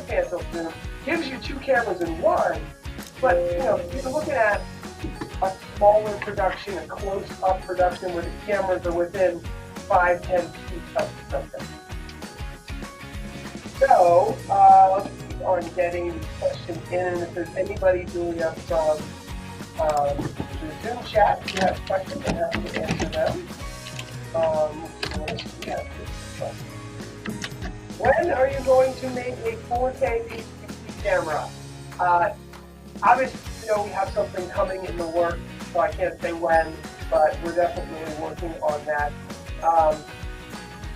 Cancel zoom gives you two cameras in one, but you know, if you're looking at a smaller production, a close-up production where the cameras are within 5-10 feet of something. So, let's keep on getting questions in, and if there's anybody doing up from the Zoom chat, if you have questions, I'm happy to answer them. When are you going to make a 4K PCC camera? Obviously, you know, we have something coming in the works, so I can't say when, but we're definitely working on that.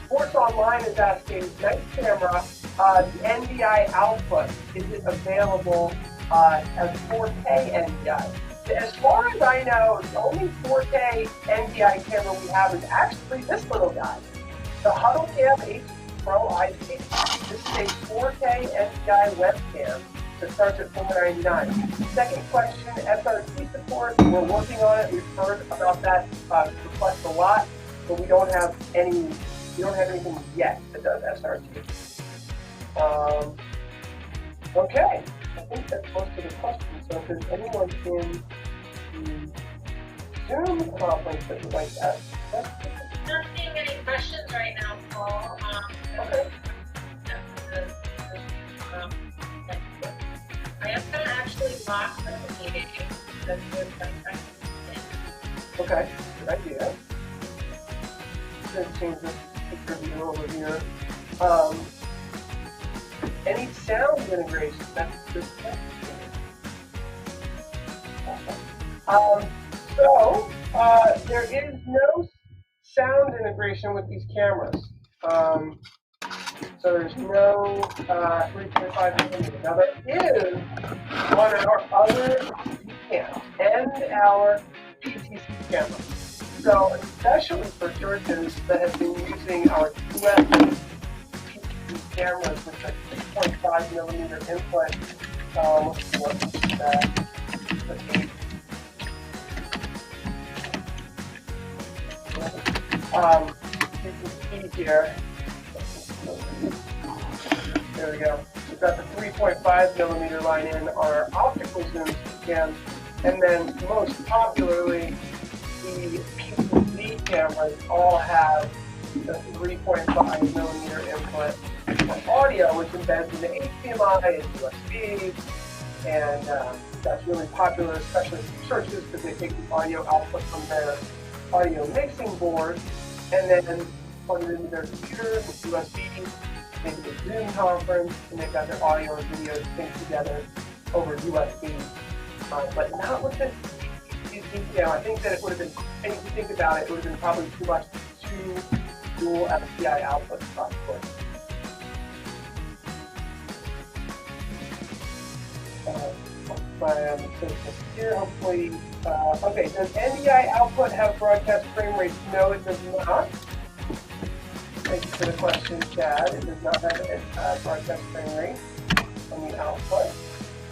Sports Online is asking, nice camera, the NDI output, is it available as 4K NDI? As far as I know, the only 4K NDI camera we have is actually this little guy, the Huddle Cam HD Pro IP. This is a 4K NDI webcam that starts at $499. Second question, SRT support. We're working on it. We've heard about that request a lot, but we don't have anything yet that does SRT. Okay, I think that's most of the questions. So if there's anyone in the Zoom conference that would like to ask questions. Not seeing any questions right now, Paul. Okay. I am going to actually lock the meeting. Okay, good idea. I'm going to change this picture view over here. Any sound integration? That's good. There is no sound integration with these cameras. So there's no 3.5mm. Now there is on our other cams and our PTC camera. So especially for churches that have been using our USB PTC cameras with a 3.5mm input, what is that? You can see here. There we go. We've got the 3.5mm line in our optical zoom cams, and then most popularly, the PTZ cameras all have the 3.5mm input for audio, which embeds into HDMI and USB, and that's really popular, especially in churches, because they take the audio output from their audio mixing board and then plug it into their computer with USB, maybe a Zoom conference, and they've got their audio and video synced together over USB. But not with this. You know, I think that it would have been, and if you think about it, it would have been probably too much, two dual SPI outputs possibly. Here, hopefully, okay, does NDI output have broadcast frame rates? No, it does not. Thank you for the question, Chad. It does not have a broadcast frame rate on the output.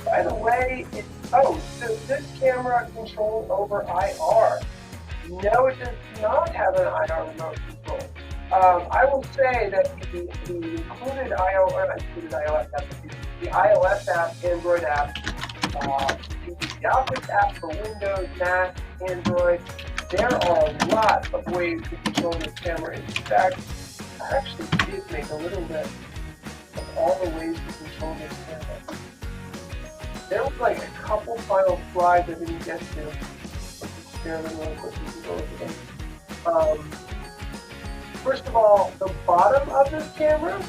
By the way, so this camera controls over IR. No, it does not have an IR remote control. I will say that the included iOS app, the iOS app, Android app, the Office app for Windows, Mac, Android, there are a lot of ways to control this camera. In fact, I actually did make a little list of all the ways to control this camera. There was like a couple final slides I didn't get to. Let's share them real quick and go over them. First of all, the bottom of this camera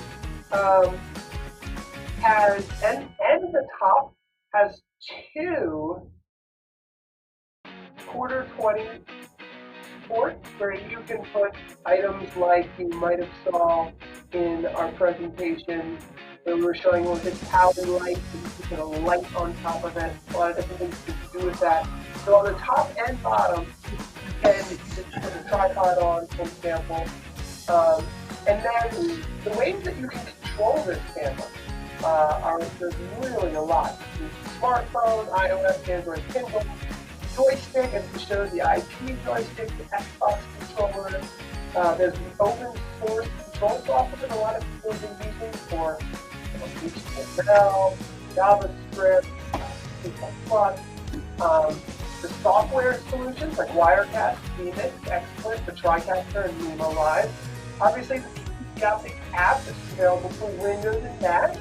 has, and the top has two quarter 20 ports where you can put items like you might have saw in our presentation where we were showing with the towel light, and you put a light on top of it, a lot of different things you can do with that. So on the top and bottom, you can just put a tripod on, for example. And then the ways that you can control control this camera. There's really a lot. Smartphone, iOS, Android, Kindle, joystick, as it shows the IP joystick, the Xbox controller. There's the open source control software that a lot of people have been using for HTML, JavaScript, C++. The software solutions like Wirecast, vMix, XSplit, the TriCaster, and Nemo Live. Obviously, the Graphic app is available for Windows and Mac.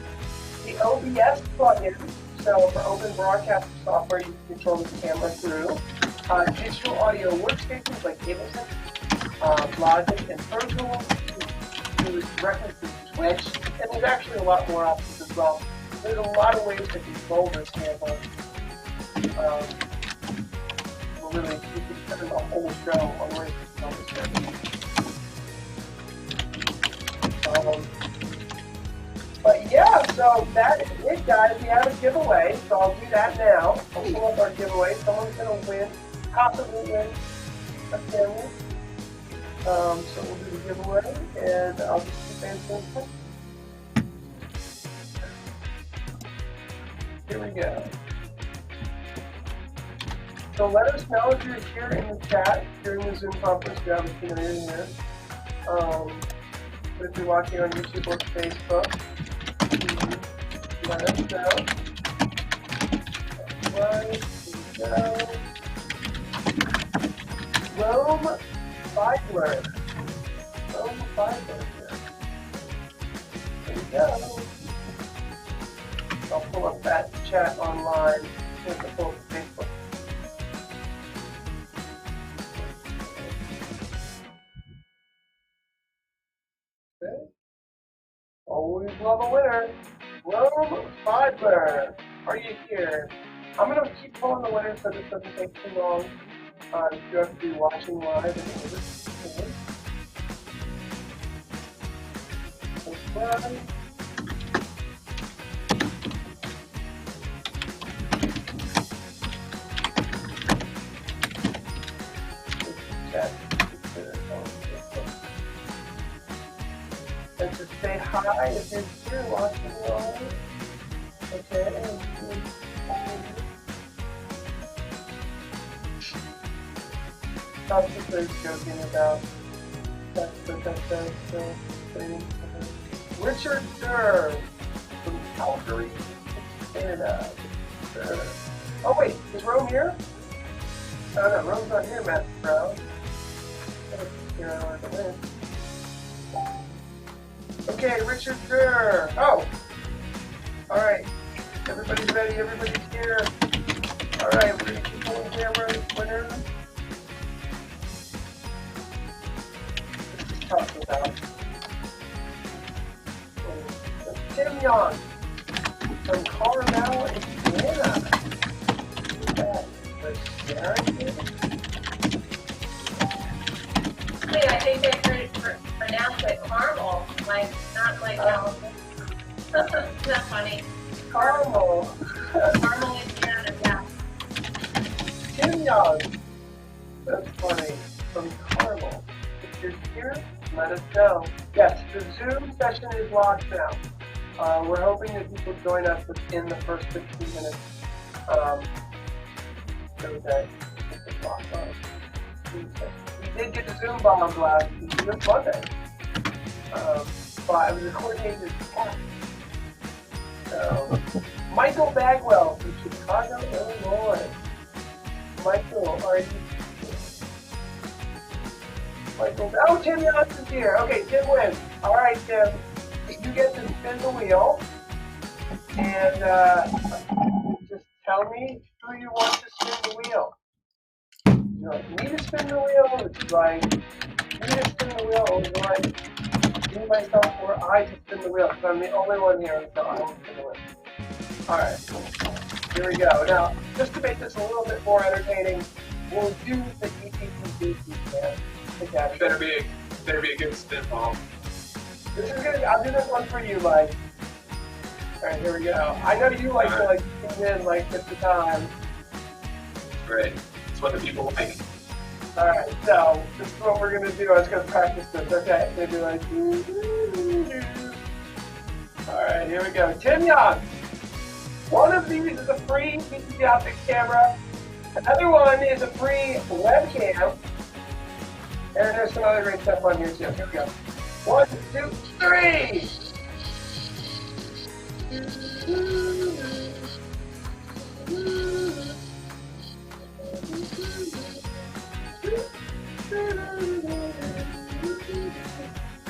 The OBS plugin, so for open broadcast software, you can control the camera through. Digital audio workstations like Ableton, Logic, and Pro Tools. There's references to Twitch, and there's actually a lot more options as well. There's a lot of ways to control this camera. Really, you can spend a whole show on ways to control this camera. But yeah, so that is it, guys. We have a giveaway, so I'll do that now. I'll pull up our giveaway. Someone's going to win, possibly win a camera. So we'll do the giveaway, and I'll just keep answering questions. Here we go. So let us know if you're here in the chat during the Zoom conference. We obviously know you're here. But if you're watching on YouTube or Facebook, let us know. Right, here we go. Rome Fiedler. Rome Fiedler here. There we go. I'll pull up that chat online with the full Facebook. Okay. Always love a winner. Rome Fiedler. Are you here? I'm going to keep pulling the winner so this doesn't take too long. If you have to be watching live in order to win. And to say hi if you're here watching live. Okay. That's what they're joking about. Richard Durr from Calgary, Canada. Oh wait, is Rome here? Oh no, Rome's not here, Matt Brown. Okay, Richard Durr. Oh! Alright. Everybody's ready, everybody's here. Alright, we're gonna keep pulling cameras, winner. This is talking about Tim Young from Carmel, Indiana. Wait, I think they pronounced it caramel, like not like California. Isn't that funny? Carmel. Caramel, Indiana, yeah. Tim Young. That's funny. From Carmel. If you're here, let us know. Yes, the Zoom session is locked now. We're hoping that people join us within the first 15 minutes. So that it's locked on. We did get the Zoom bombs last Monday. But it was a coordinated attack. So, Michael Bagwell from Chicago, Illinois. Michael, are you? Michael, oh, Tim Johnson's here. Okay, Tim wins. All right, Tim. You get to spin the wheel, and just tell me who you want to spin the wheel. Would you like me to spin the wheel? Would you like me to spin the wheel? Or would you like me, myself, or I to spin the wheel? Because I'm the only one here, so I will spin the wheel. All right, here we go. Now, just to make this a little bit more entertaining, we'll do the EPPD test. Better be a good spin ball. This is good. I'll do this one for you, Mike. All right, here we go. I know you like to tune in like 50 times. Great. That's what the people like. All right, so this is what we're gonna do. I was gonna practice this. Okay, so do like. All right, here we go. Tim Young. One of these is a free PCB optics camera. Another one is a free webcam. And there's some other great stuff on here too. Here we go. 1, 2, 3.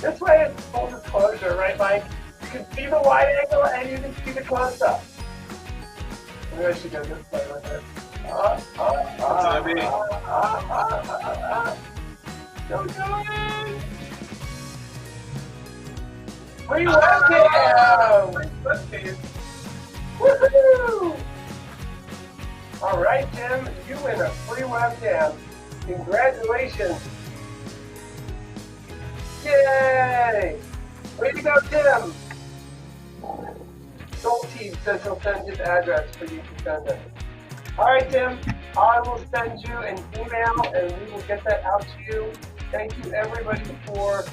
This way it's full disclosure, right, Mike? You can see the wide angle and you can see the close up. Maybe I should go this way with it. Still going. Free webcam! Woohoo! All right, Tim, you win a free webcam. Congratulations! Yay! Way to go, Tim! Salty says he'll send his address for you to send it. All right, Tim, I will send you an email and we will get that out to you. Thank you, everybody, for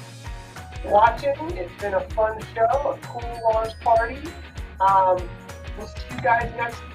watching. It's been a fun show, a cool launch party. We'll see you guys next week.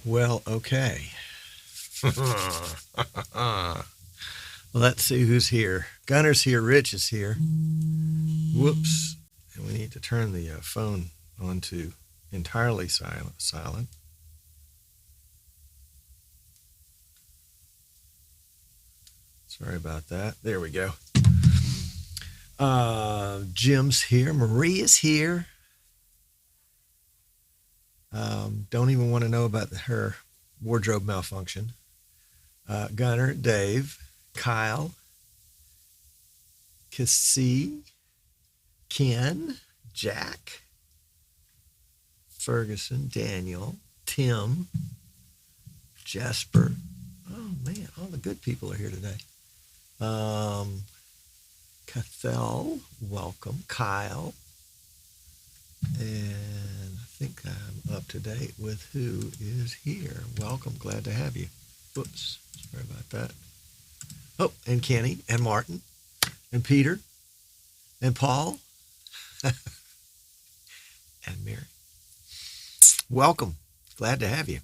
Well, okay. Let's see who's here. Gunner's here. Rich is here. Whoops. And we need to turn the phone on to entirely silent. Sorry about that. There we go. Jim's here. Maria's here. Don't even want to know about her wardrobe malfunction. Gunner, Dave, Kyle, Cassie, Ken, Jack, Ferguson, Daniel, Tim, Jasper. Oh man, all the good people are here today. Cathel, welcome. Kyle. And I think I'm up to date with who is here. Welcome, glad to have you. Whoops, sorry about that. Oh, and Kenny, and Martin, and Peter, and Paul, and Mary. Welcome, glad to have you.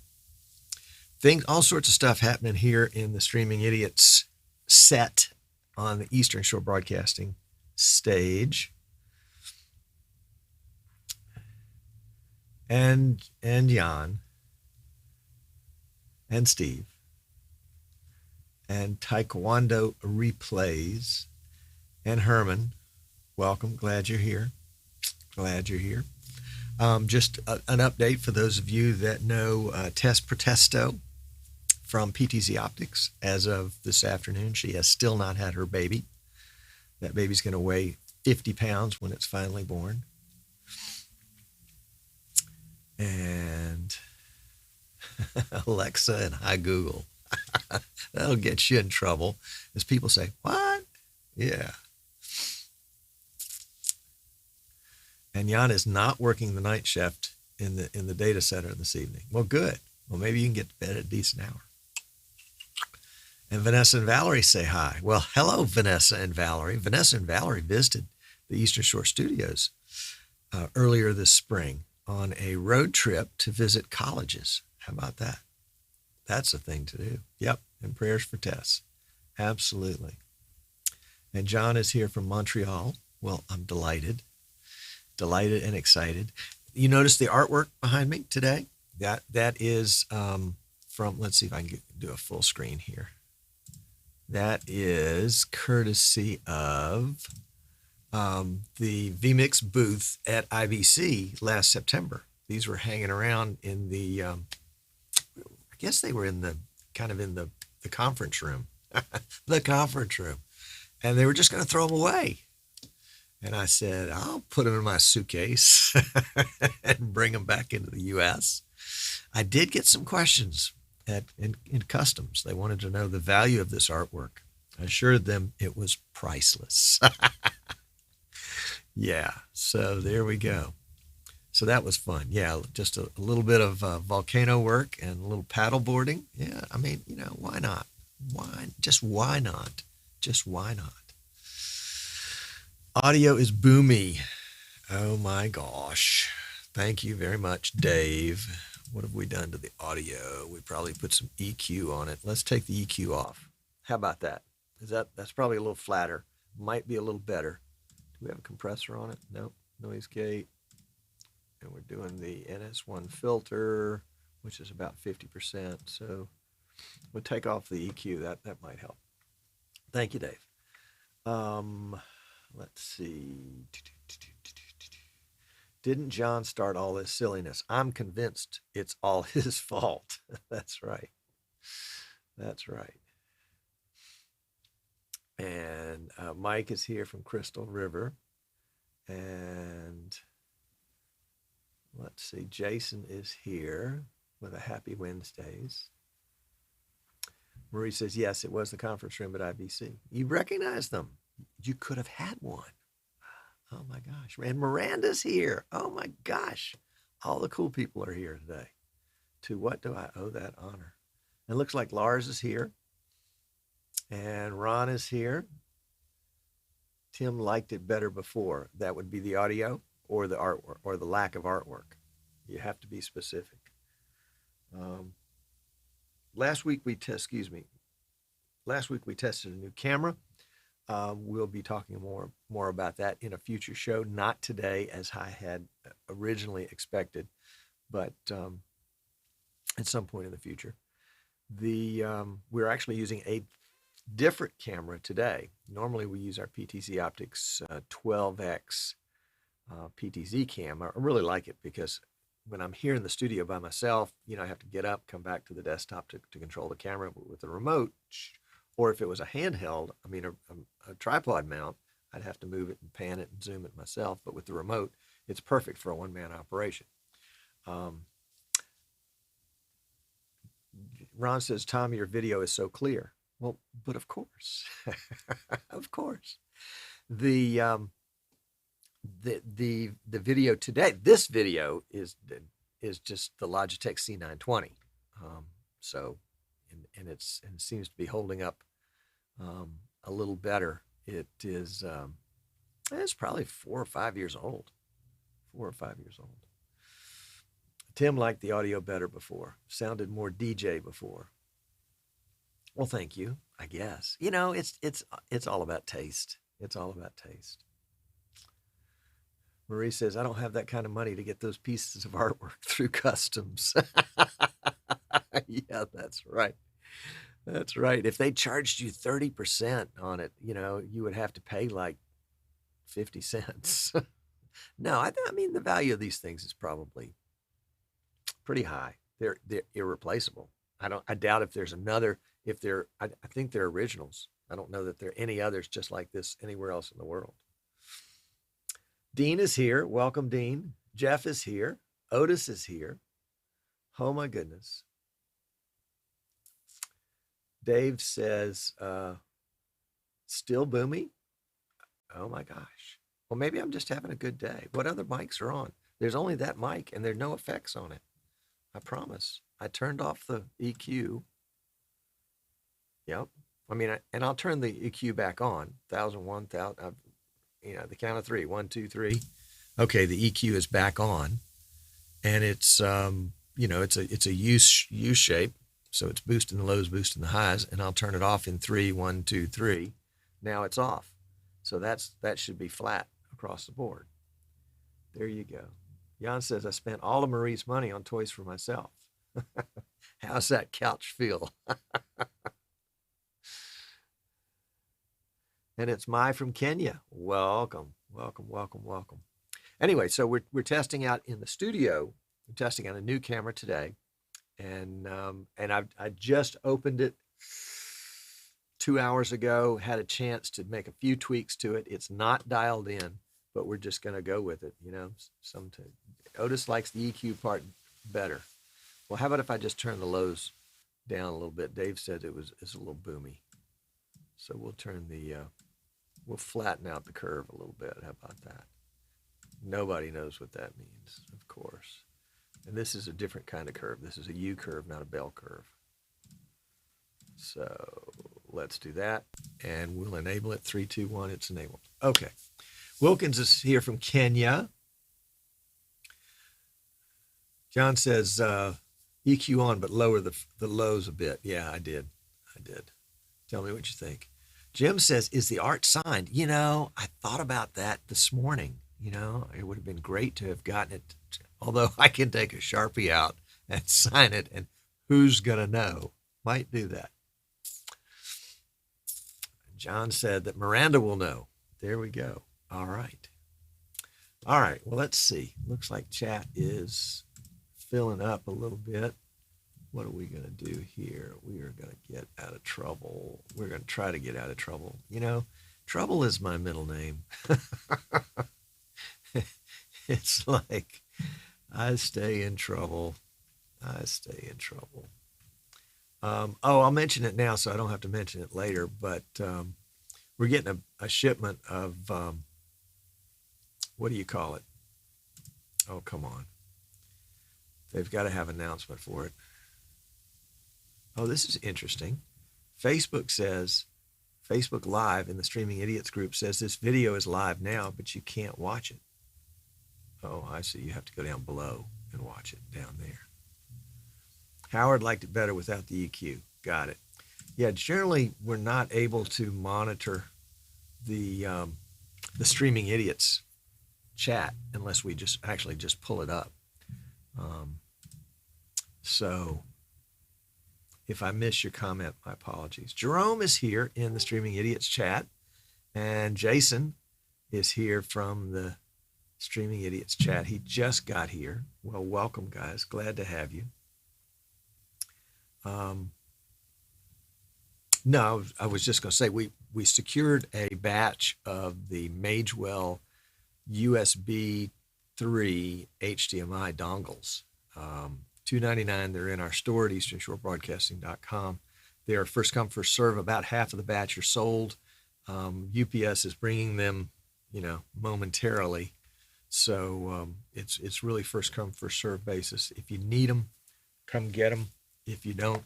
All sorts of stuff happening here in the Streaming Idiots set on the Eastern Shore Broadcasting stage. And Jan, and Steve, and Taekwondo Replays, and Herman. Welcome, glad you're here. Just an update for those of you that know Tess Protesto from PTZ Optics. As of this afternoon, she has still not had her baby. That baby's going to weigh 50 pounds when it's finally born. And Alexa and hi Google. That'll get you in trouble as people say, what? Yeah. And Jan is not working the night shift in the data center this evening. Well, good. Well, maybe you can get to bed at a decent hour. And Vanessa and Valerie say hi. Well, hello, Vanessa and Valerie. Vanessa and Valerie visited the Eastern Shore Studios earlier this spring on a road trip to visit colleges. How about that? That's a thing to do. Yep, and prayers for Tess. Absolutely. And John is here from Montreal. Well, I'm delighted and excited. You notice the artwork behind me today? That is from, let's see if I can do a full screen here. That is courtesy of the vMix booth at IBC last September. These were hanging around in the, I guess they were in the conference room, the conference room. And they were just going to throw them away. And I said, I'll put them in my suitcase and bring them back into the U.S. I did get some questions in customs. They wanted to know the value of this artwork. I assured them it was priceless. Yeah, so there we go. So that was fun. Yeah, just a little bit of volcano work and a little paddle boarding. Yeah, I mean, why not? Why not? Just why not? Audio is boomy. Oh my gosh. Thank you very much, Dave. What have we done to the audio? We probably put some EQ on it. Let's take the EQ off. How about that? That's probably a little flatter. Might be a little better. Do we have a compressor on it? Nope. Noise gate. And we're doing the NS1 filter, which is about 50%. So we'll take off the EQ. That might help. Thank you, Dave. Let's see. Didn't John start all this silliness? I'm convinced it's all his fault. That's right. That's right. And Mike is here from Crystal River. And let's see, Jason is here with a happy Wednesdays. Marie says, yes, it was the conference room at IBC. You recognize them. You could have had one. Oh my gosh. And Miranda's here. Oh my gosh. All the cool people are here today. To what do I owe that honor? It looks like Lars is here. And Ron is here. Tim liked it better before. That would be the audio or the artwork or the lack of artwork. You have to be specific. last week we tested a new camera. We'll be talking more about that in a future show, not today as I had originally expected, but at some point in the future. We're actually using a different camera today. Normally we use our PTZ Optics 12X PTZ cam. I really like it because when I'm here in the studio by myself, I have to get up, come back to the desktop to control the camera with the remote. Or if it was a handheld, a tripod mount, I'd have to move it and pan it and zoom it myself. But with the remote, it's perfect for a one-man operation. Ron says, Tom, your video is so clear. Well, but of course, of course. The video today, this video is just the Logitech C920. It seems to be holding up a little better. It's probably 4 or 5 years old. 4 or 5 years old. Tim liked the audio better before. Sounded more DJ before. Well, thank you, I guess. It's all about taste. It's all about taste. Marie says, I don't have that kind of money to get those pieces of artwork through customs. Yeah, that's right. That's right. If they charged you 30% on it, you would have to pay like 50 cents. No, I mean, the value of these things is probably pretty high. They're irreplaceable. I doubt if there's another, I think they're originals. I don't know that there are any others just like this anywhere else in the world. Dean is here. Welcome, Dean. Jeff is here. Otis is here. Oh my goodness. Dave says, still boomy? Oh my gosh. Well, maybe I'm just having a good day. What other mics are on? There's only that mic and there's no effects on it. I promise. I turned off the EQ. Yep. And I'll turn the EQ back on. 1,001, the count of 3. 1, 2, 3. Okay, the EQ is back on. And it's, it's a U shape. So it's boosting the lows, boosting the highs, and I'll turn it off in 3, 1, 2, 3. Now it's off. So that should be flat across the board. There you go. Jan says, I spent all of Marie's money on toys for myself. How's that couch feel? And it's Mai from Kenya. Welcome, welcome, welcome, welcome. Anyway, so we're testing out in the studio. We're testing out a new camera today. And I just opened it 2 hours ago, had a chance to make a few tweaks to it. It's not dialed in, but we're just going to go with it. Otis likes the EQ part better. Well, how about if I just turn the lows down a little bit? Dave said it's a little boomy. So we'll we'll flatten out the curve a little bit. How about that? Nobody knows what that means, of course. And this is a different kind of curve. This is a U curve, not a bell curve. So let's do that. And we'll enable it. 3, 2, 1, it's enabled. Okay. Wilkins is here from Kenya. John says, EQ on, but lower the lows a bit. Yeah, I did. Tell me what you think. Jim says, is the art signed? I thought about that this morning. It would have been great to have gotten it. Although I can take a Sharpie out and sign it, and who's going to know? Might do that. John said that Miranda will know. There we go. All right. Well, let's see. Looks like chat is filling up a little bit. What are we going to do here? We are going to get out of trouble. We're going to try to get out of trouble. Trouble is my middle name. It's like I stay in trouble. I'll mention it now so I don't have to mention it later, but we're getting a shipment of, what do you call it? Oh, come on. They've got to have an announcement for it. Oh, this is interesting. Facebook Live in the Streaming Idiots group says this video is live now, but you can't watch it. Oh, I see. You have to go down below and watch it down there. Howard liked it better without the EQ. Got it. Yeah, generally we're not able to monitor the Streaming Idiots chat unless we just actually just pull it up. So if I miss your comment, my apologies. Jerome is here in the Streaming Idiots chat, and Jason is here from the Streaming Idiots chat. He just got here. Well, welcome, guys. Glad to have you. No, I was just going to say we secured a batch of the Magewell USB 3 HDMI dongles. $2.99. They're in our store at easternshorebroadcasting.com. They are first come, first serve. About half of the batch are sold. UPS is bringing them, momentarily. So it's really first come, first serve basis. If you need them, come get them. If you don't,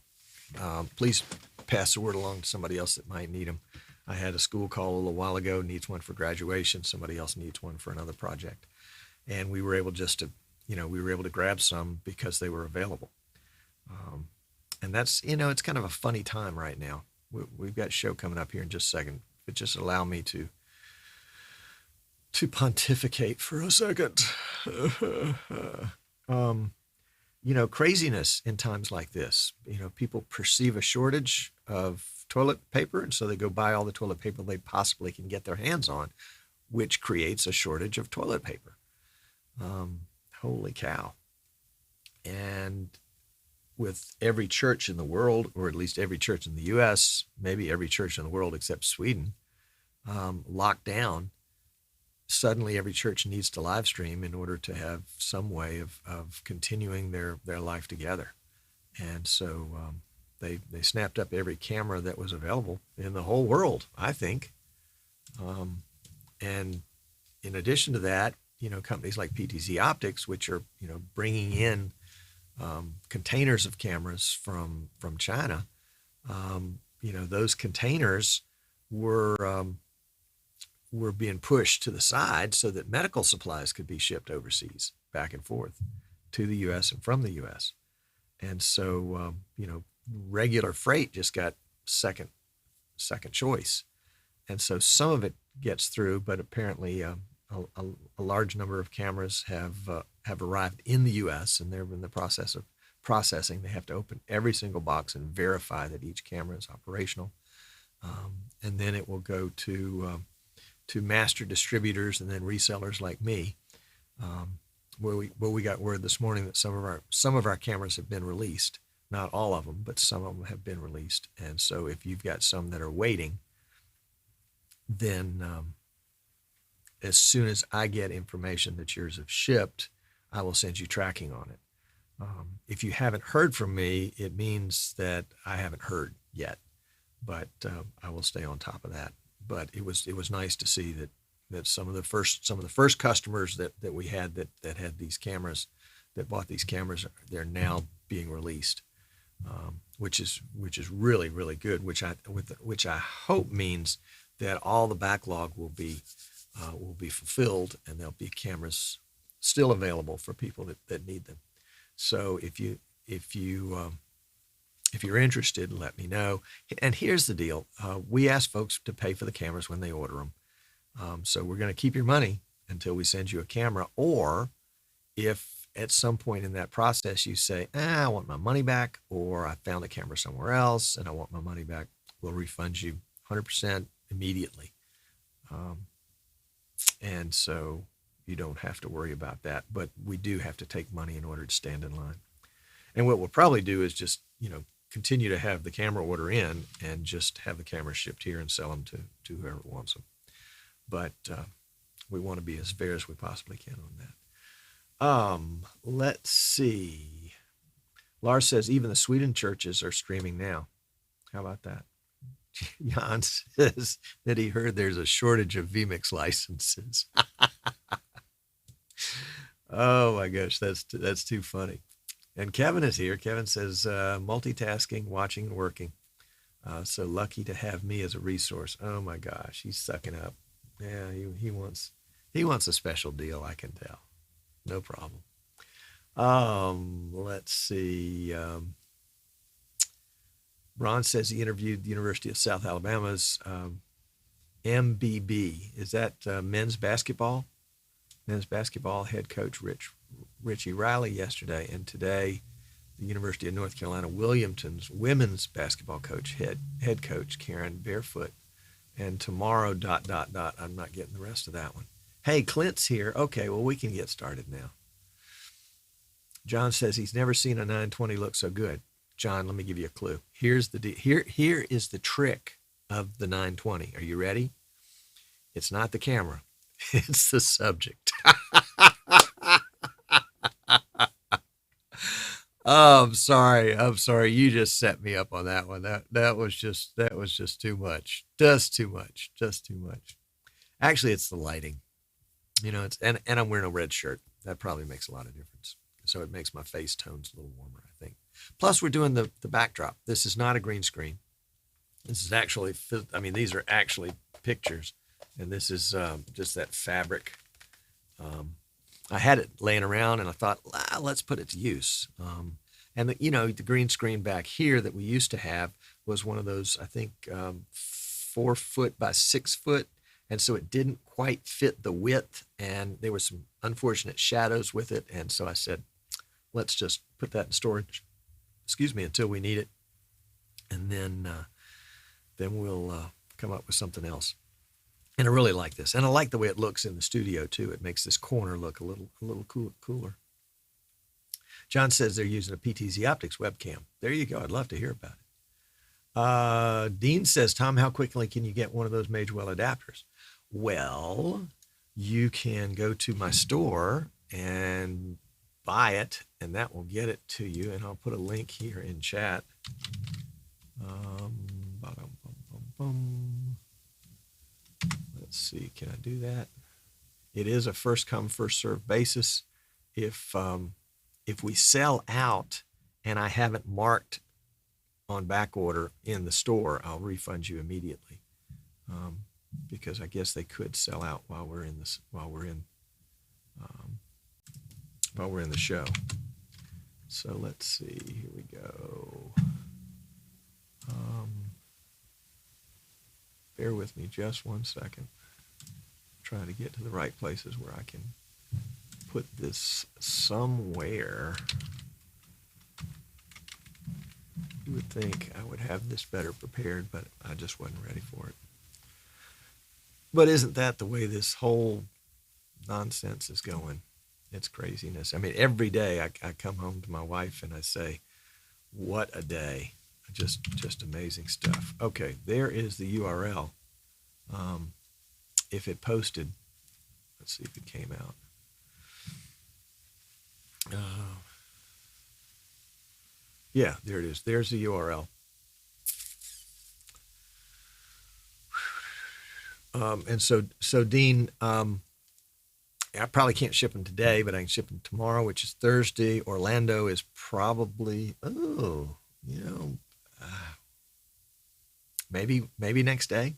please pass the word along to somebody else that might need them. I had a school call a little while ago, needs one for graduation. Somebody else needs one for another project. And we were able to grab some because they were available. And that's, it's kind of a funny time right now. We've got a show coming up here in just a second. But just allow me to pontificate for a second. Craziness in times like this. People perceive a shortage of toilet paper, and so they go buy all the toilet paper they possibly can get their hands on, which creates a shortage of toilet paper. Holy cow. And with every church in the world, or at least every church in the U.S., maybe every church in the world except Sweden, locked down, suddenly every church needs to live stream in order to have some way of continuing their life together. And so they snapped up every camera that was available in the whole world, I think. And in addition to that, companies like PTZ Optics, which are, bringing in containers of cameras from China, those containers were being pushed to the side so that medical supplies could be shipped overseas, back and forth to the U.S. and from the U.S. And so, regular freight just got second choice. And so some of it gets through, but apparently a large number of cameras have arrived in the U.S. and they're in the process of processing. They have to open every single box and verify that each camera is operational. And then it will go to master distributors and then resellers like me, where we got word this morning that some of our cameras have been released. Not all of them, but some of them have been released. And so if you've got some that are waiting, then as soon as I get information that yours have shipped, I will send you tracking on it. If you haven't heard from me, it means that I haven't heard yet, but I will stay on top of that. But it was nice to see that some of the first customers that we had that had these cameras, that bought these cameras, they're now being released, which is really, really good. Which I hope means that all the backlog will be fulfilled, and there'll be cameras still available for people that need them. So if you're interested, let me know. And here's the deal. We ask folks to pay for the cameras when they order them. So we're going to keep your money until we send you a camera. Or if at some point in that process you say, I want my money back, or I found a camera somewhere else and I want my money back, we'll refund you 100% immediately. And so you don't have to worry about that. But we do have to take money in order to stand in line. And what we'll probably do is just, continue to have the camera order in and just have the cameras shipped here and sell them to whoever wants them. But we want to be as fair as we possibly can on that. Let's see. Lars says even the Sweden churches are streaming now. How about that? Jan says that he heard there's a shortage of vMix licenses. Oh my gosh, that's too funny. And Kevin is here. Kevin says, multitasking, watching, and working. So lucky to have me as a resource. Oh my gosh, he's sucking up. Yeah, he wants a special deal, I can tell. No problem. Let's see. Ron says he interviewed the University of South Alabama's MBB. Is that men's basketball? Men's basketball head coach Richie Riley yesterday, and today the University of North Carolina Wilmington's women's basketball coach head coach Karen Barefoot, and tomorrow ... I'm not getting the rest of that one. Hey, Clint's here. Okay, well, we can get started now. John says he's never seen a 920 look so good. John, let me give you a clue. Here is the trick of the 920. Are you ready? It's not the camera. It's the subject. Oh, I'm sorry. You just set me up on that one. That was just too much. Just too much. Actually, it's the lighting. And I'm wearing a red shirt. That probably makes a lot of difference. So it makes my face tones a little warmer, I think. Plus, we're doing the backdrop. This is not a green screen. This is actually, these are actually pictures. And this is just that fabric. I had it laying around and I thought, let's put it to use. And the green screen back here that we used to have was one of those, I think, 4 foot by 6 foot. And so it didn't quite fit the width, and there were some unfortunate shadows with it. And so I said, let's just put that in storage, until we need it. And then we'll come up with something else. And I really like this. And I like the way it looks in the studio too. It makes this corner look a little cooler. John says they're using a PTZ Optics webcam. There you go. I'd love to hear about it. Dean says, Tom, how quickly can you get one of those Magewell adapters? Well, you can go to my store and buy it, and that will get it to you. And I'll put a link here in chat. Let's see, can I do that? It is a first come, first served basis. If we sell out and I haven't marked on back order in the store, I'll refund you immediately. Because I guess they could sell out while we're in the show. So let's see, here we go. Bear with me just 1 second. Trying to get to the right places where I can put this somewhere. You would think I would have this better prepared, but I just wasn't ready for it. But isn't that the way this whole nonsense is going? It's craziness. I mean, every day I come home to my wife and I say, what a day. Just amazing stuff. Okay, there is the URL. If it posted, let's see if it came out. Yeah, there it is. There's the URL. And so Dean, I probably can't ship them today, but I can ship them tomorrow, which is Thursday. Orlando is probably, maybe next day.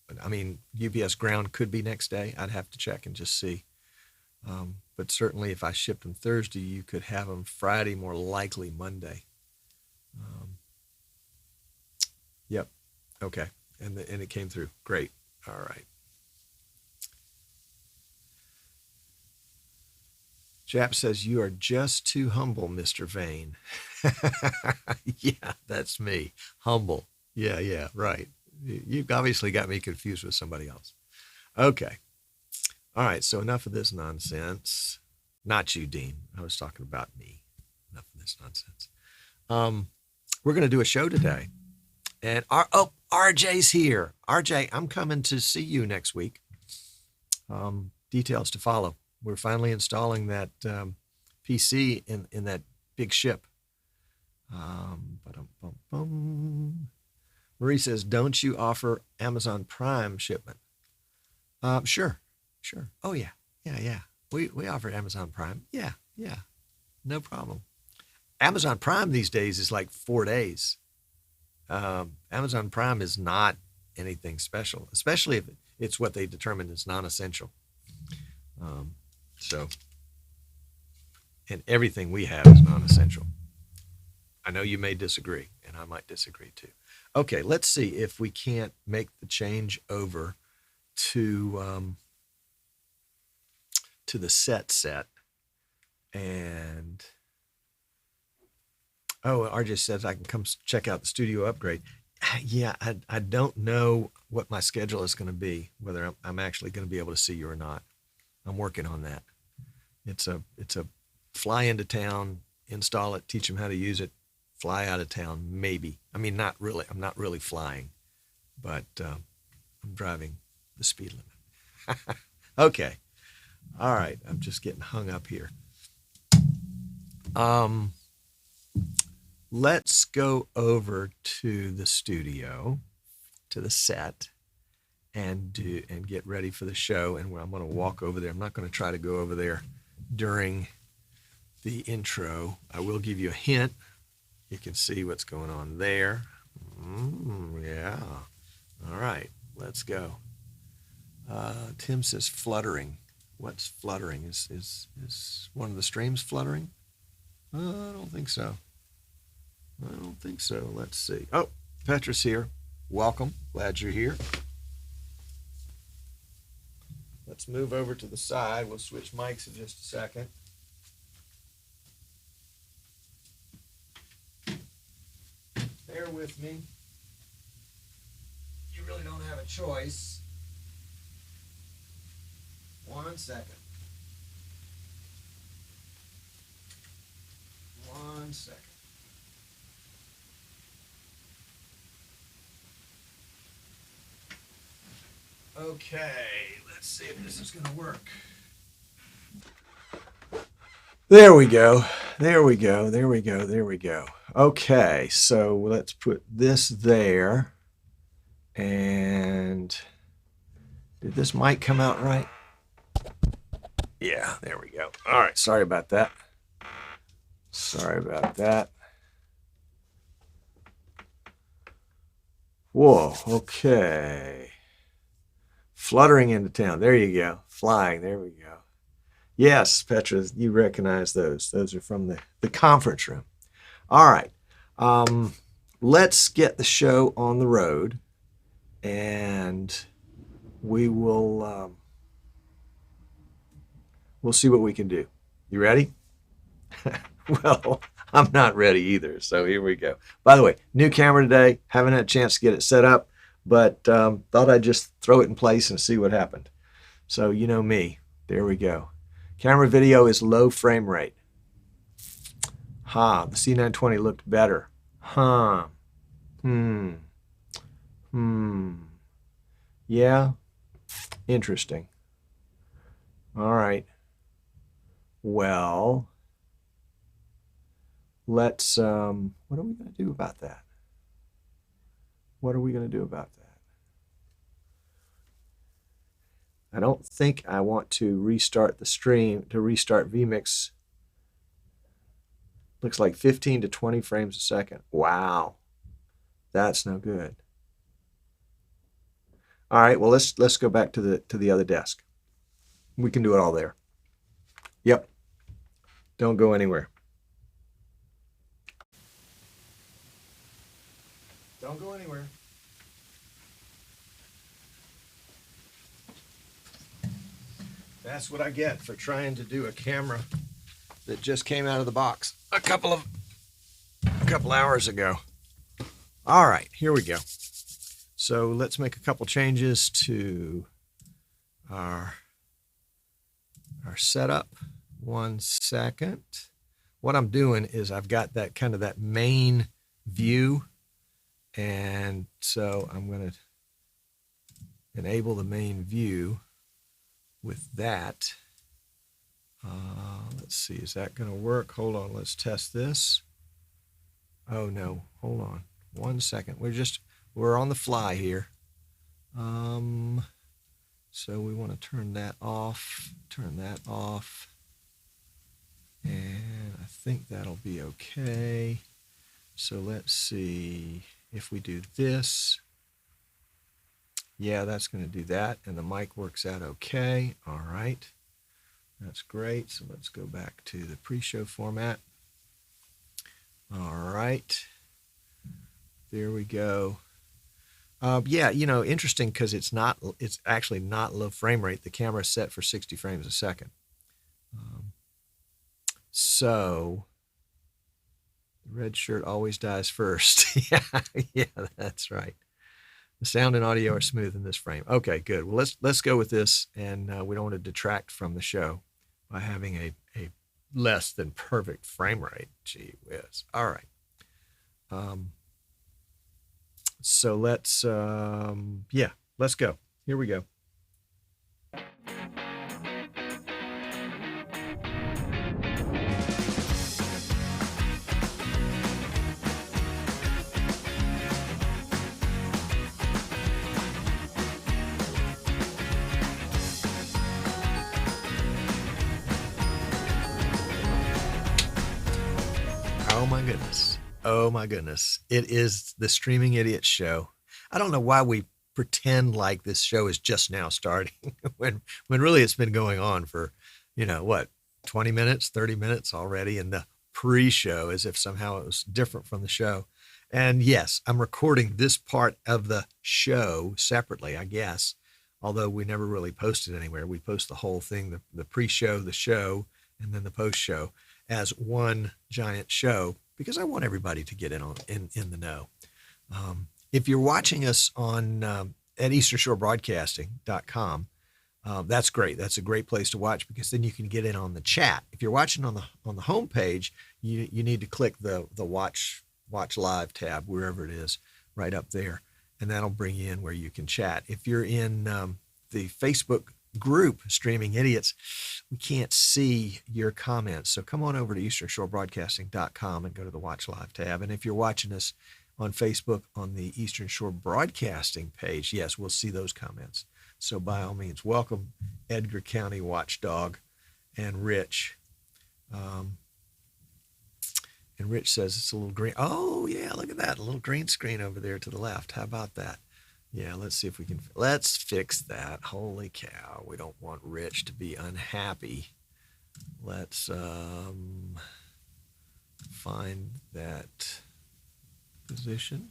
But I mean, UPS ground could be next day. I'd have to check and just see. But certainly if I shipped them Thursday, you could have them Friday, more likely Monday. Yep. Okay. And it came through. Great. All right. Jap says, you are just too humble, Mr. Vane. Yeah, that's me. Humble. Yeah, right. You've obviously got me confused with somebody else. Okay. All right, so enough of this nonsense. Not you, Dean. I was talking about me. Enough of this nonsense. We're going to do a show today. And RJ's here. RJ, I'm coming to see you next week. Details to follow. We're finally installing that PC in that big ship. Marie says, don't you offer Amazon Prime shipment? Sure. Oh, yeah. We offer Amazon Prime. Yeah. No problem. Amazon Prime these days is like 4 days. Amazon Prime is not anything special, especially if it's what they determine is non-essential. And everything we have is non-essential. I know you may disagree, and I might disagree too. Okay, let's see if we can't make the change over to the set. And oh, RJ says I can come check out the studio upgrade. Yeah, I don't know what my schedule is going to be, whether I'm actually going to be able to see you or not. I'm working on that. It's a fly into town, install it, teach them how to use it, fly out of town, maybe. I mean, not really. I'm not really flying, but I'm driving the speed limit. Okay. All right. I'm just getting hung up here. Let's go over to the studio, to the set, and get ready for the show. And I'm going to walk over there. I'm not going to try to go over there during the intro. I will give you a hint. You can see what's going on there. Yeah. All right. Let's go. Tim says fluttering. What's fluttering? Is one of the streams fluttering? I don't think so. Let's see. Oh, Petra's here. Welcome. Glad you're here. Let's move over to the side. We'll switch mics in just a second. Bear with me. You really don't have a choice. 1 second. 1 second. Okay, let's see if this is going to work. There we go. Okay, so let's put this there. And did this mic come out right? Yeah, there we go. All right, sorry about that. Whoa, okay. Fluttering into town. There you go. Flying. There we go. Yes, Petra, you recognize those. Those are from the conference room. All right. Let's get the show on the road, and we will we'll see what we can do. You ready? Well, I'm not ready either, so here we go. By the way, new camera today. Haven't had a chance to get it set up, but thought I'd just throw it in place and see what happened. So you know me. There we go. Camera video is low frame rate. The C920 looked better. Yeah. Interesting. All right. Well, let's, what are we going to do about that? I don't think I want to restart the stream, to restart vMix. Looks like 15 to 20 frames a second. Wow. That's no good. All right, well, let's go back to the other desk. We can do it all there. Yep. Don't go anywhere. Don't go anywhere. That's what I get for trying to do a camera that just came out of the box a couple hours ago. All right, here we go. So let's make a couple changes to our setup. 1 second. What I'm doing is I've got that kind of that main view, and so I'm going to enable the main view with that. Let's see, is that going to work? Hold on, let's test this. Oh no, hold on 1 second. We're on the fly here. So we want to turn that off, and I think that'll be okay. So let's see if we do this. Yeah, that's going to do that, and the mic works out okay. All right, that's great. So let's go back to the pre-show format. All right. There we go. Yeah, interesting because it's actually not low frame rate. The camera is set for 60 frames a second. So the red shirt always dies first. yeah, that's right. The sound and audio are smooth in this frame. Okay, good. Well, let's go with this, and we don't want to detract from the show by having a less than perfect frame rate. Gee whiz. All right. So let's go. Here we go. Oh my goodness. Oh my goodness. It is the Streaming Idiots show. I don't know why we pretend like this show is just now starting when really it's been going on for, 20 minutes, 30 minutes already in the pre-show, as if somehow it was different from the show. And yes, I'm recording this part of the show separately, I guess, although we never really post it anywhere. We post the whole thing, the pre-show, the show, and then the post-show as one giant show, because I want everybody to get in the know. If you're watching us on at easternshorebroadcasting.com, that's great. That's a great place to watch, because then you can get in on the chat. If you're watching on the homepage, you need to click the watch live tab, wherever it is, right up there, and that'll bring you in where you can chat. If you're in the Facebook group Streaming Idiots, we can't see your comments, so come on over to easternshorebroadcasting.com and go to the watch live tab. And if you're watching us on Facebook on the Eastern Shore Broadcasting page, yes, we'll see those comments. So by all means, welcome Edgar County Watchdog and Rich. And Rich says it's a little green. Oh yeah, look at that, a little green screen over there to the left. How about that? Yeah, let's see if we can, let's fix that. Holy cow, we don't want Rich to be unhappy. Let's find that position.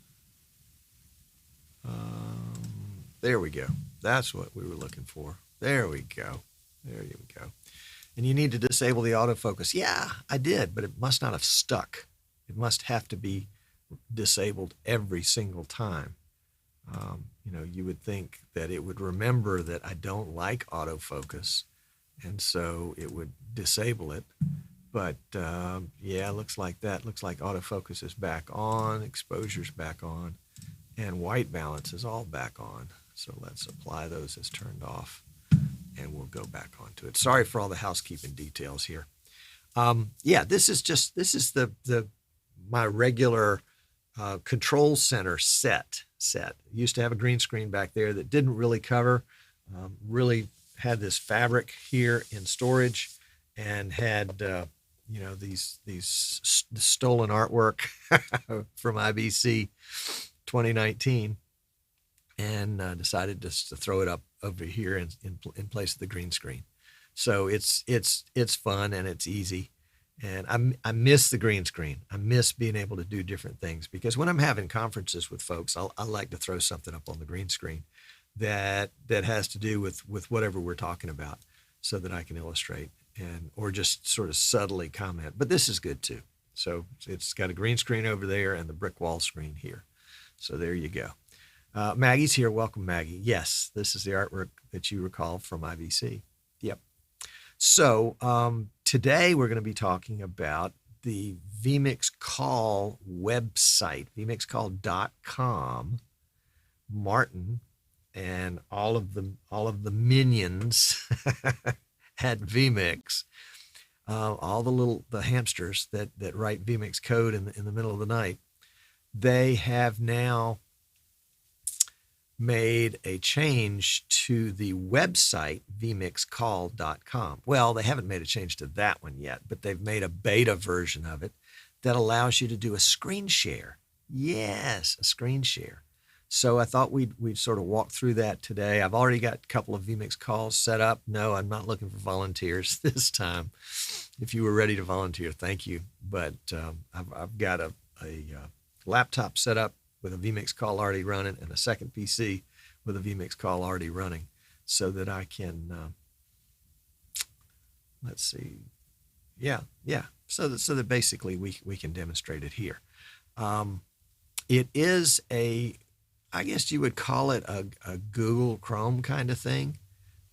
There we go. That's what we were looking for. There we go. There you go. And you need to disable the autofocus. Yeah, I did, but it must not have stuck. It must have to be disabled every single time. You would think that it would remember that I don't like autofocus, and so it would disable it. But yeah, looks like that. Looks like autofocus is back on, exposure's back on, and white balance is all back on. So let's apply those as turned off, and we'll go back onto it. Sorry for all the housekeeping details here. Yeah, this is my regular control center set. Used to have a green screen back there that didn't really cover, really had this fabric here in storage, and had these stolen artwork from IBC 2019, and decided just to throw it up over here in place of the green screen. So it's fun and it's easy. And I miss the green screen. I miss being able to do different things, because when I'm having conferences with folks, I like to throw something up on the green screen that has to do with whatever we're talking about, so that I can illustrate or just sort of subtly comment. But this is good too. So it's got a green screen over there and the brick wall screen here. So there you go. Maggie's here. Welcome, Maggie. Yes, this is the artwork that you recall from IVC. Yep. So today we're going to be talking about the vMix Call website, vmixcall.com. Martin and all of the minions at vMix, all the hamsters that write vMix code in the middle of the night, they have now made a change to the website vmixcall.com. Well, they haven't made a change to that one yet, but they've made a beta version of it that allows you to do a screen share. Yes, a screen share. So I thought we'd sort of walk through that today. I've already got a couple of vMix calls set up. No, I'm not looking for volunteers this time. If you were ready to volunteer, thank you. But I've got a laptop set up with a vMix call already running and a second PC with a vMix call already running, so that I can, let's see, yeah. So that basically we can demonstrate it here. It is I guess you would call it a Google Chrome kind of thing.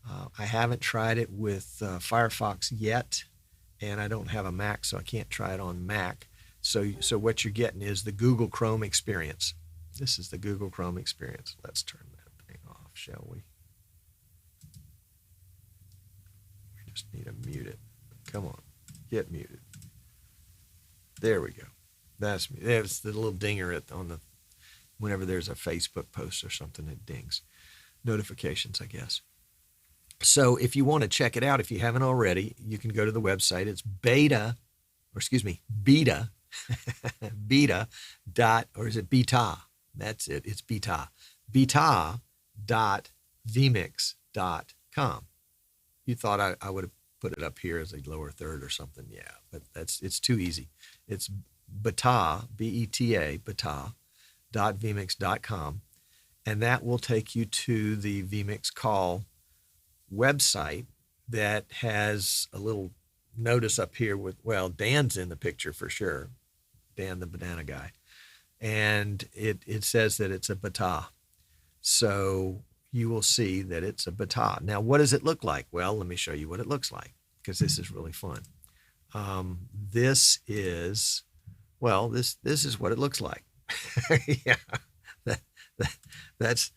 I haven't tried it with Firefox yet, and I don't have a Mac, so I can't try it on Mac. So what you're getting is the Google Chrome experience. This is the Google Chrome experience. Let's turn that thing off, shall we? We just need to mute it. Come on, get muted. There we go. That's the little dinger on the, whenever there's a Facebook post or something, it dings. Notifications, I guess. So if you want to check it out, if you haven't already, you can go to the website. It's beta dot, or is it beta? That's it. It's beta. beta.vmix.com. You thought I would have put it up here as a lower third or something. Yeah, but it's too easy. It's beta, B-E-T-A, beta.vmix.com. And that will take you to the vMix call website that has a little notice up here with, well, Dan's in the picture for sure. Dan, the banana guy. And it says that it's a beta. So you will see that it's a beta. Now, what does it look like? Well, let me show you what it looks like, because this is really fun. This is what it looks like. Yeah, that's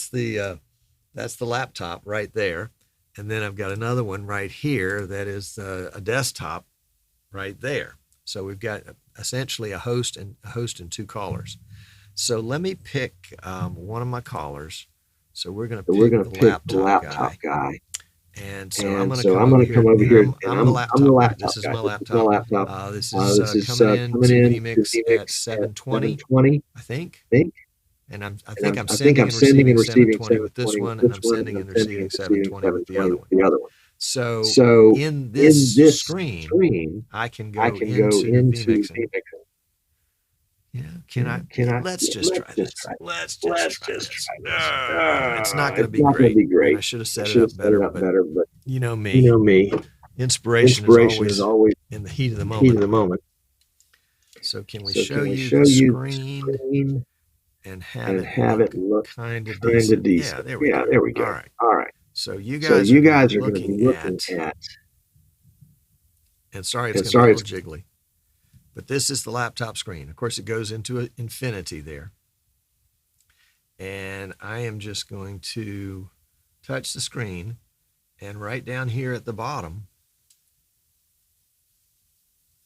the laptop right there. And then I've got another one right here that is a desktop right there. So we've got essentially a host and two callers. So let me pick one of my callers. So we're going to pick the laptop guy. And so I'm going to come over here. I'm the laptop guy. This is my laptop. This is coming in to vMix at 720, I think. And I think I'm sending and receiving 720 with this one, and I'm sending and receiving 720 with the other one. So in this screen, I can go into vMix. Let's just try this. Let's just try this. It's not going to be great. I should have set it up better, but you know me. Inspiration is always in the heat of the moment. So can we show you the screen and have it look kind of decent? Yeah, there we go. All right. So you guys are going to be looking at, and sorry, it's going to be a little jiggly, but this is the laptop screen. Of course, it goes into infinity there. And I am just going to touch the screen, and right down here at the bottom,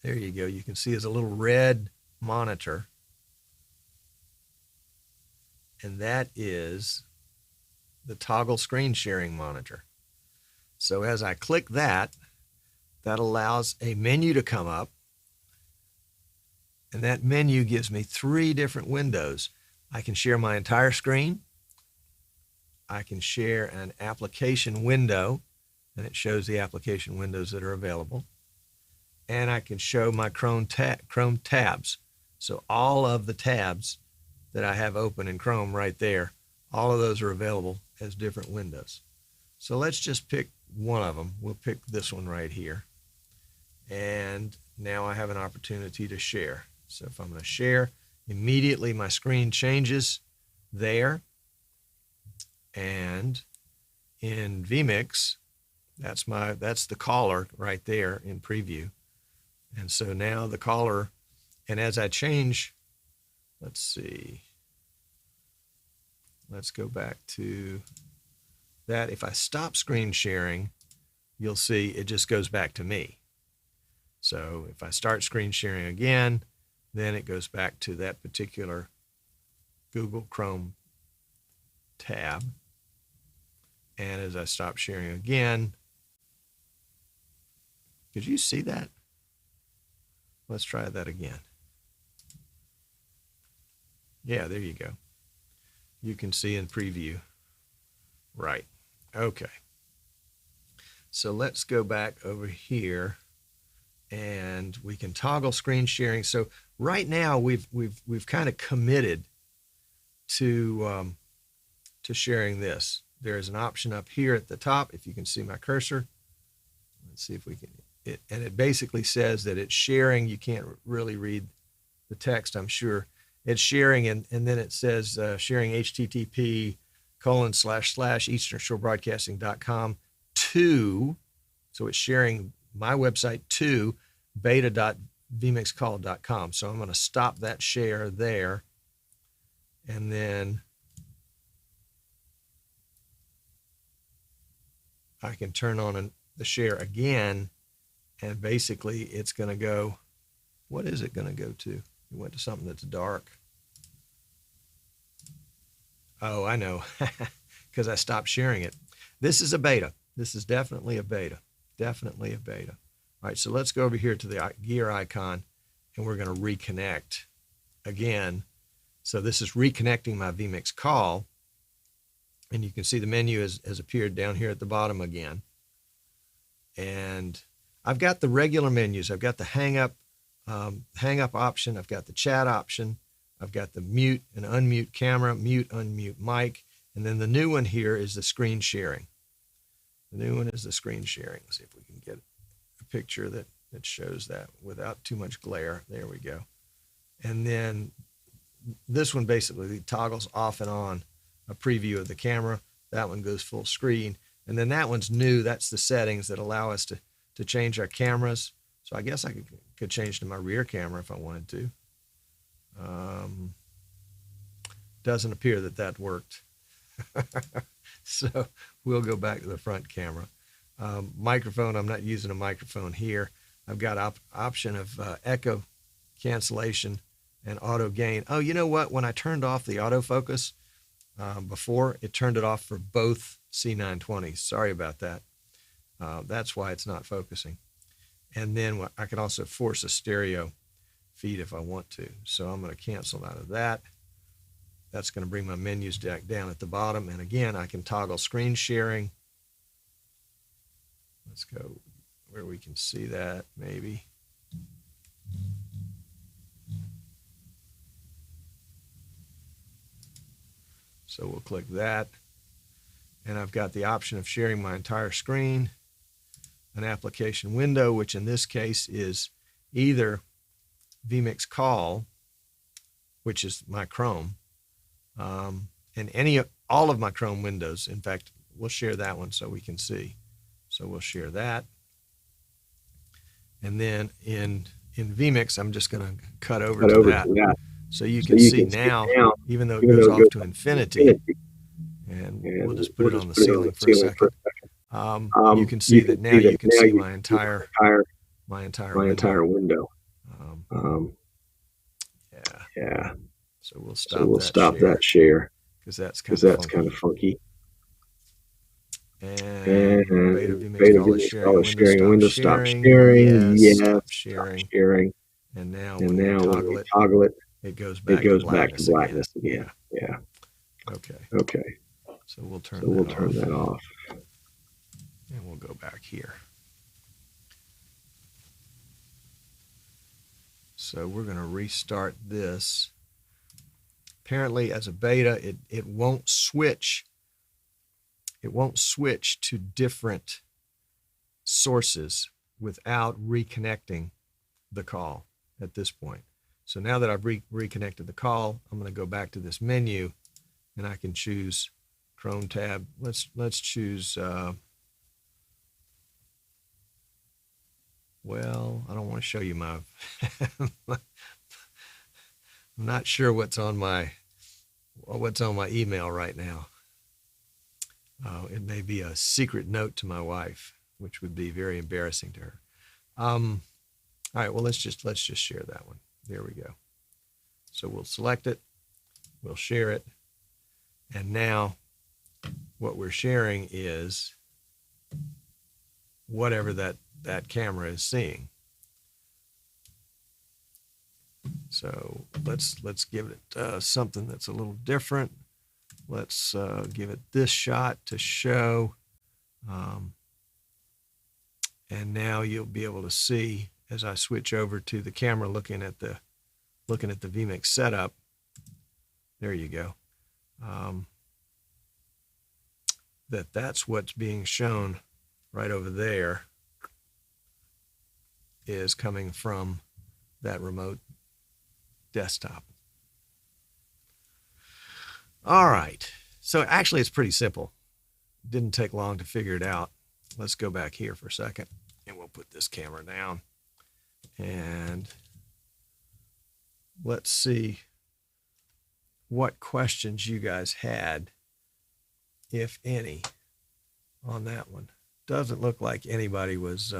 there you go. You can see there's a little red monitor. And that is the toggle screen sharing monitor. So as I click that allows a menu to come up. And that menu gives me 3 different windows. I can share my entire screen. I can share an application window, and it shows the application windows that are available. And I can show my Chrome tabs. So all of the tabs that I have open in Chrome right there, all of those are available as different windows. So let's just pick one of them. We'll pick this one right here. And now I have an opportunity to share. So if I'm going to share, immediately my screen changes there. And in vMix, that's the caller right there in preview. And so now the caller, and as I change, let's see, let's go back to that. If I stop screen sharing, you'll see it just goes back to me. So if I start screen sharing again, then it goes back to that particular Google Chrome tab. And as I stop sharing again, could you see that? Let's try that again. Yeah, there you go. you can see in preview. Right. Okay. So let's go back over here and we can toggle screen sharing. So right now we've kind of committed to sharing this. There's an option up here at the top, if you can see my cursor. Let's see if we can, and it basically says that it's sharing. You can't really read the text, I'm sure. It's sharing, and then it says sharing http://easternshorebroadcasting.com to, so it's sharing my website to beta.vmixcall.com. So I'm going to stop that share there, and then I can turn on the share again, and basically it's going to go, what is it going to go to? It went to something that's dark. Oh, I know, because I stopped sharing it. This is a beta. This is definitely a beta. Definitely a beta. All right, so let's go over here to the gear icon, and we're going to reconnect again. So this is reconnecting my vMix call. And you can see the menu has appeared down here at the bottom again. And I've got the regular menus. I've got the hang up option. I've got the chat option. I've got the mute and unmute camera, mute, unmute mic. And then the new one here is the screen sharing. The new one is the screen sharing. Let's see if we can get a picture that shows that without too much glare. There we go. And then this one basically toggles off and on a preview of the camera. That one goes full screen. And then that one's new. That's the settings that allow us to change our cameras. So I guess I could change to my rear camera if I wanted to. Doesn't appear that worked. So we'll go back to the front camera. Microphone, I'm not using a microphone here. I've got option of echo cancellation and auto gain. Oh, you know what? When I turned off the autofocus, before, it turned it off for both C920s. Sorry about that. That's why it's not focusing. And then I can also force a stereo feed if I want to. So I'm going to cancel out of that. That's going to bring my menus down at the bottom. And again, I can toggle screen sharing. Let's go where we can see that maybe. So we'll click that, and I've got the option of sharing my entire screen, an application window, which in this case is either vMix Call, which is my Chrome, and all of my Chrome windows. In fact, we'll share that one so we can see. So we'll share that. And then in vMix, I'm just going to cut over to that. So you can see now, even though it goes off to infinity, and we'll just put it on the ceiling for a second. You can see that now you can see my entire window. Yeah. So we'll stop that share because that's kind of funky. And beta vMix caller sharing window, stop sharing. Yes, stop sharing. And now when we toggle it, it goes back to blackness again. Yeah. Okay. So we'll turn that off. And we'll go back here. So we're going to restart this. Apparently, as a beta, it won't switch. It won't switch to different sources without reconnecting the call at this point. So now that I've reconnected the call, I'm going to go back to this menu, and I can choose Chrome tab. Let's choose. Well, I don't want to show you my. I'm not sure what's on my email right now. It may be a secret note to my wife, which would be very embarrassing to her. All right, well, let's just share that one. There we go. So we'll select it, we'll share it, and now what we're sharing is whatever that camera is seeing. So let's give it something that's a little different. let's give it this shot to show. And now you'll be able to see as I switch over to the camera looking at the vMix setup. There you go. That's what's being shown right over there is coming from that remote desktop. All right. So actually it's pretty simple. Didn't take long to figure it out. Let's go back here for a second and we'll put this camera down and let's see what questions you guys had, if any, on that one. Doesn't look like anybody was,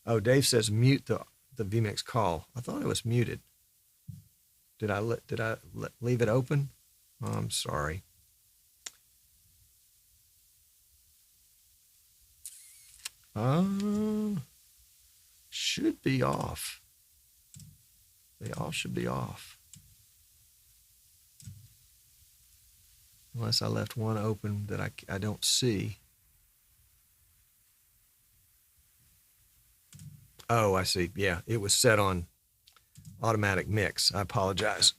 oh, Dave says mute the vMix call. I thought it was muted. Did I leave it open? Oh, I'm sorry. Should be off. They all should be off. Unless I left one open that I don't see. Oh, I see. Yeah, it was set on automatic mix. I apologize.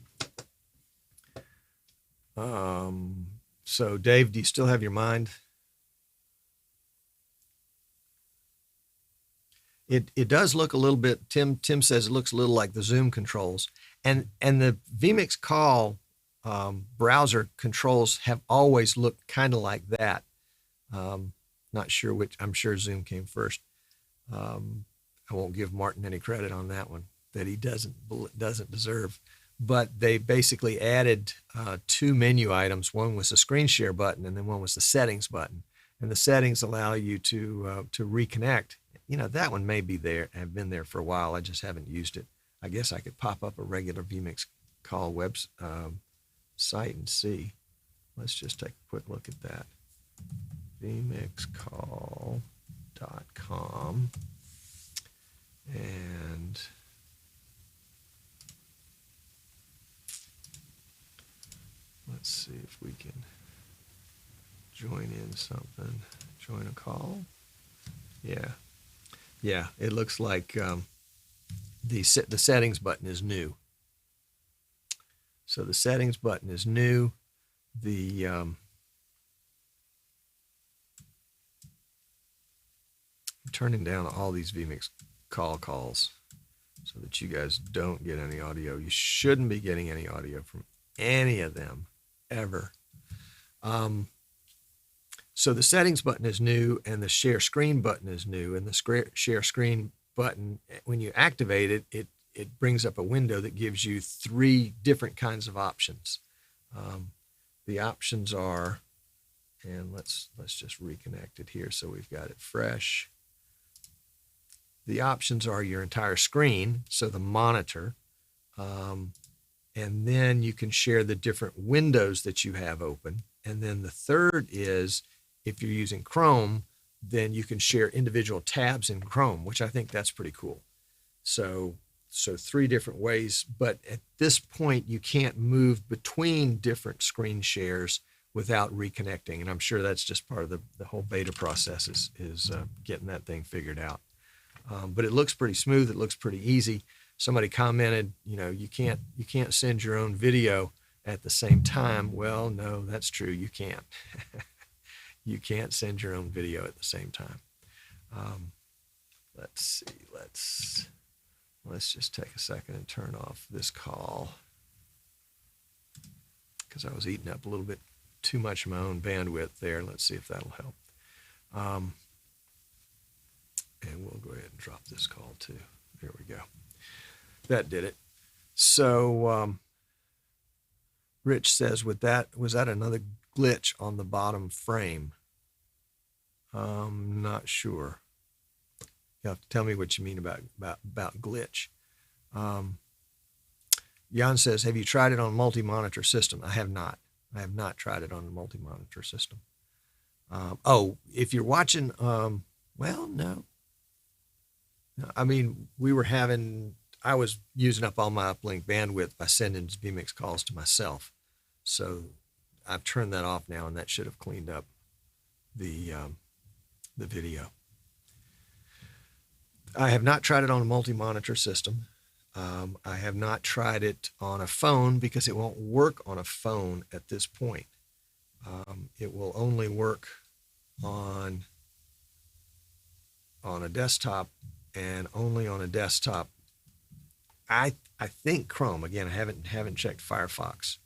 So Dave, do you still have your mind? It does look a little bit, Tim says it looks a little like the Zoom controls. And the vMix call browser controls have always looked kind of like that. Not sure which, I'm sure Zoom came first. I won't give Martin any credit on that one that he doesn't deserve. But they basically added two menu items. One was the screen share button and then one was the settings button. And the settings allow you to reconnect. You know, that one may be there, have been there for a while. I just haven't used it. I guess I could pop up a regular vMix call web site and see. Let's just take a quick look at that. vmixcall.com. And let's see if we can join in something. Join a call. Yeah. Yeah, it looks like the settings button is new. So the settings button is new. I'm turning down all these vMix calls so that you guys don't get any audio. You shouldn't be getting any audio from any of them ever. So the settings button is new and the share screen button is new, and the share screen button, when you activate it, it brings up a window that gives you three different kinds of options. The options are, and let's just reconnect it here so we've got it fresh. The options are your entire screen, so the monitor, and then you can share the different windows that you have open. And then the third is, if you're using Chrome, then you can share individual tabs in Chrome, which I think that's pretty cool. So three different ways, but at this point you can't move between different screen shares without reconnecting. And I'm sure that's just part of the whole beta process is getting that thing figured out. But it looks pretty smooth. It looks pretty easy. Somebody commented, you know, you can't send your own video at the same time. Well, no, that's true. You can't. You can't send your own video at the same time. Let's see. Let's just take a second and turn off this call because I was eating up a little bit too much of my own bandwidth there. Let's see if that'll help. And we'll go ahead and drop this call too. There we go. That did it. So Rich says, was that another glitch on the bottom frame? Not sure. You have to tell me what you mean about glitch. Jan says, have you tried it on a multi-monitor system? I have not. I have not tried it on a multi-monitor system. Oh, if you're watching, well, no. I mean, I was using up all my uplink bandwidth by sending vMix calls to myself. So I've turned that off now, and that should have cleaned up the video. I have not tried it on a multi-monitor system. I have not tried it on a phone because it won't work on a phone at this point. It will only work on a desktop, and only on a desktop. I think Chrome. Again, I haven't checked Firefox,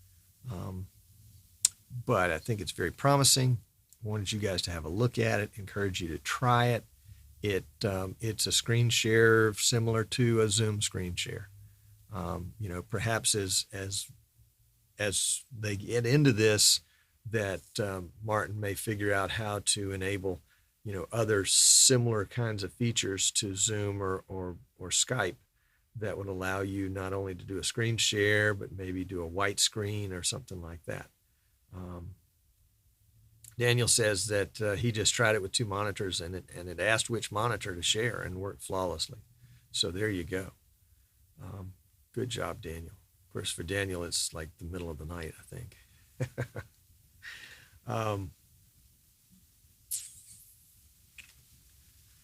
but I think it's very promising. I wanted you guys to have a look at it. Encourage you to try it. It's a screen share similar to a Zoom screen share. Perhaps as they get into this, that Martin may figure out how to enable, other similar kinds of features to Zoom or Skype that would allow you not only to do a screen share, but maybe do a white screen or something like that. Daniel says that he just tried it with 2 monitors and it asked which monitor to share and worked flawlessly. So there you go. Good job, Daniel. Of course, for Daniel, it's like the middle of the night, I think.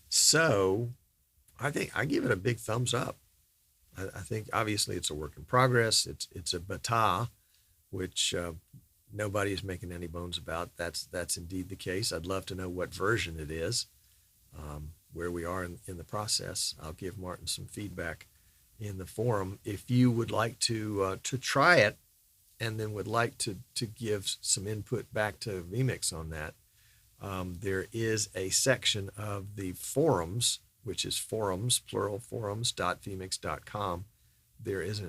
So I think I give it a big thumbs up. I think obviously it's a work in progress. It's a beta, which nobody is making any bones about. That's indeed the case. I'd love to know what version it is, where we are in the process. I'll give Martin some feedback in the forum. If you would like to try it, and then would like to give some input back to vMix on that, there is a section of the forums, which is forums, plural, forums.vmix.com. There is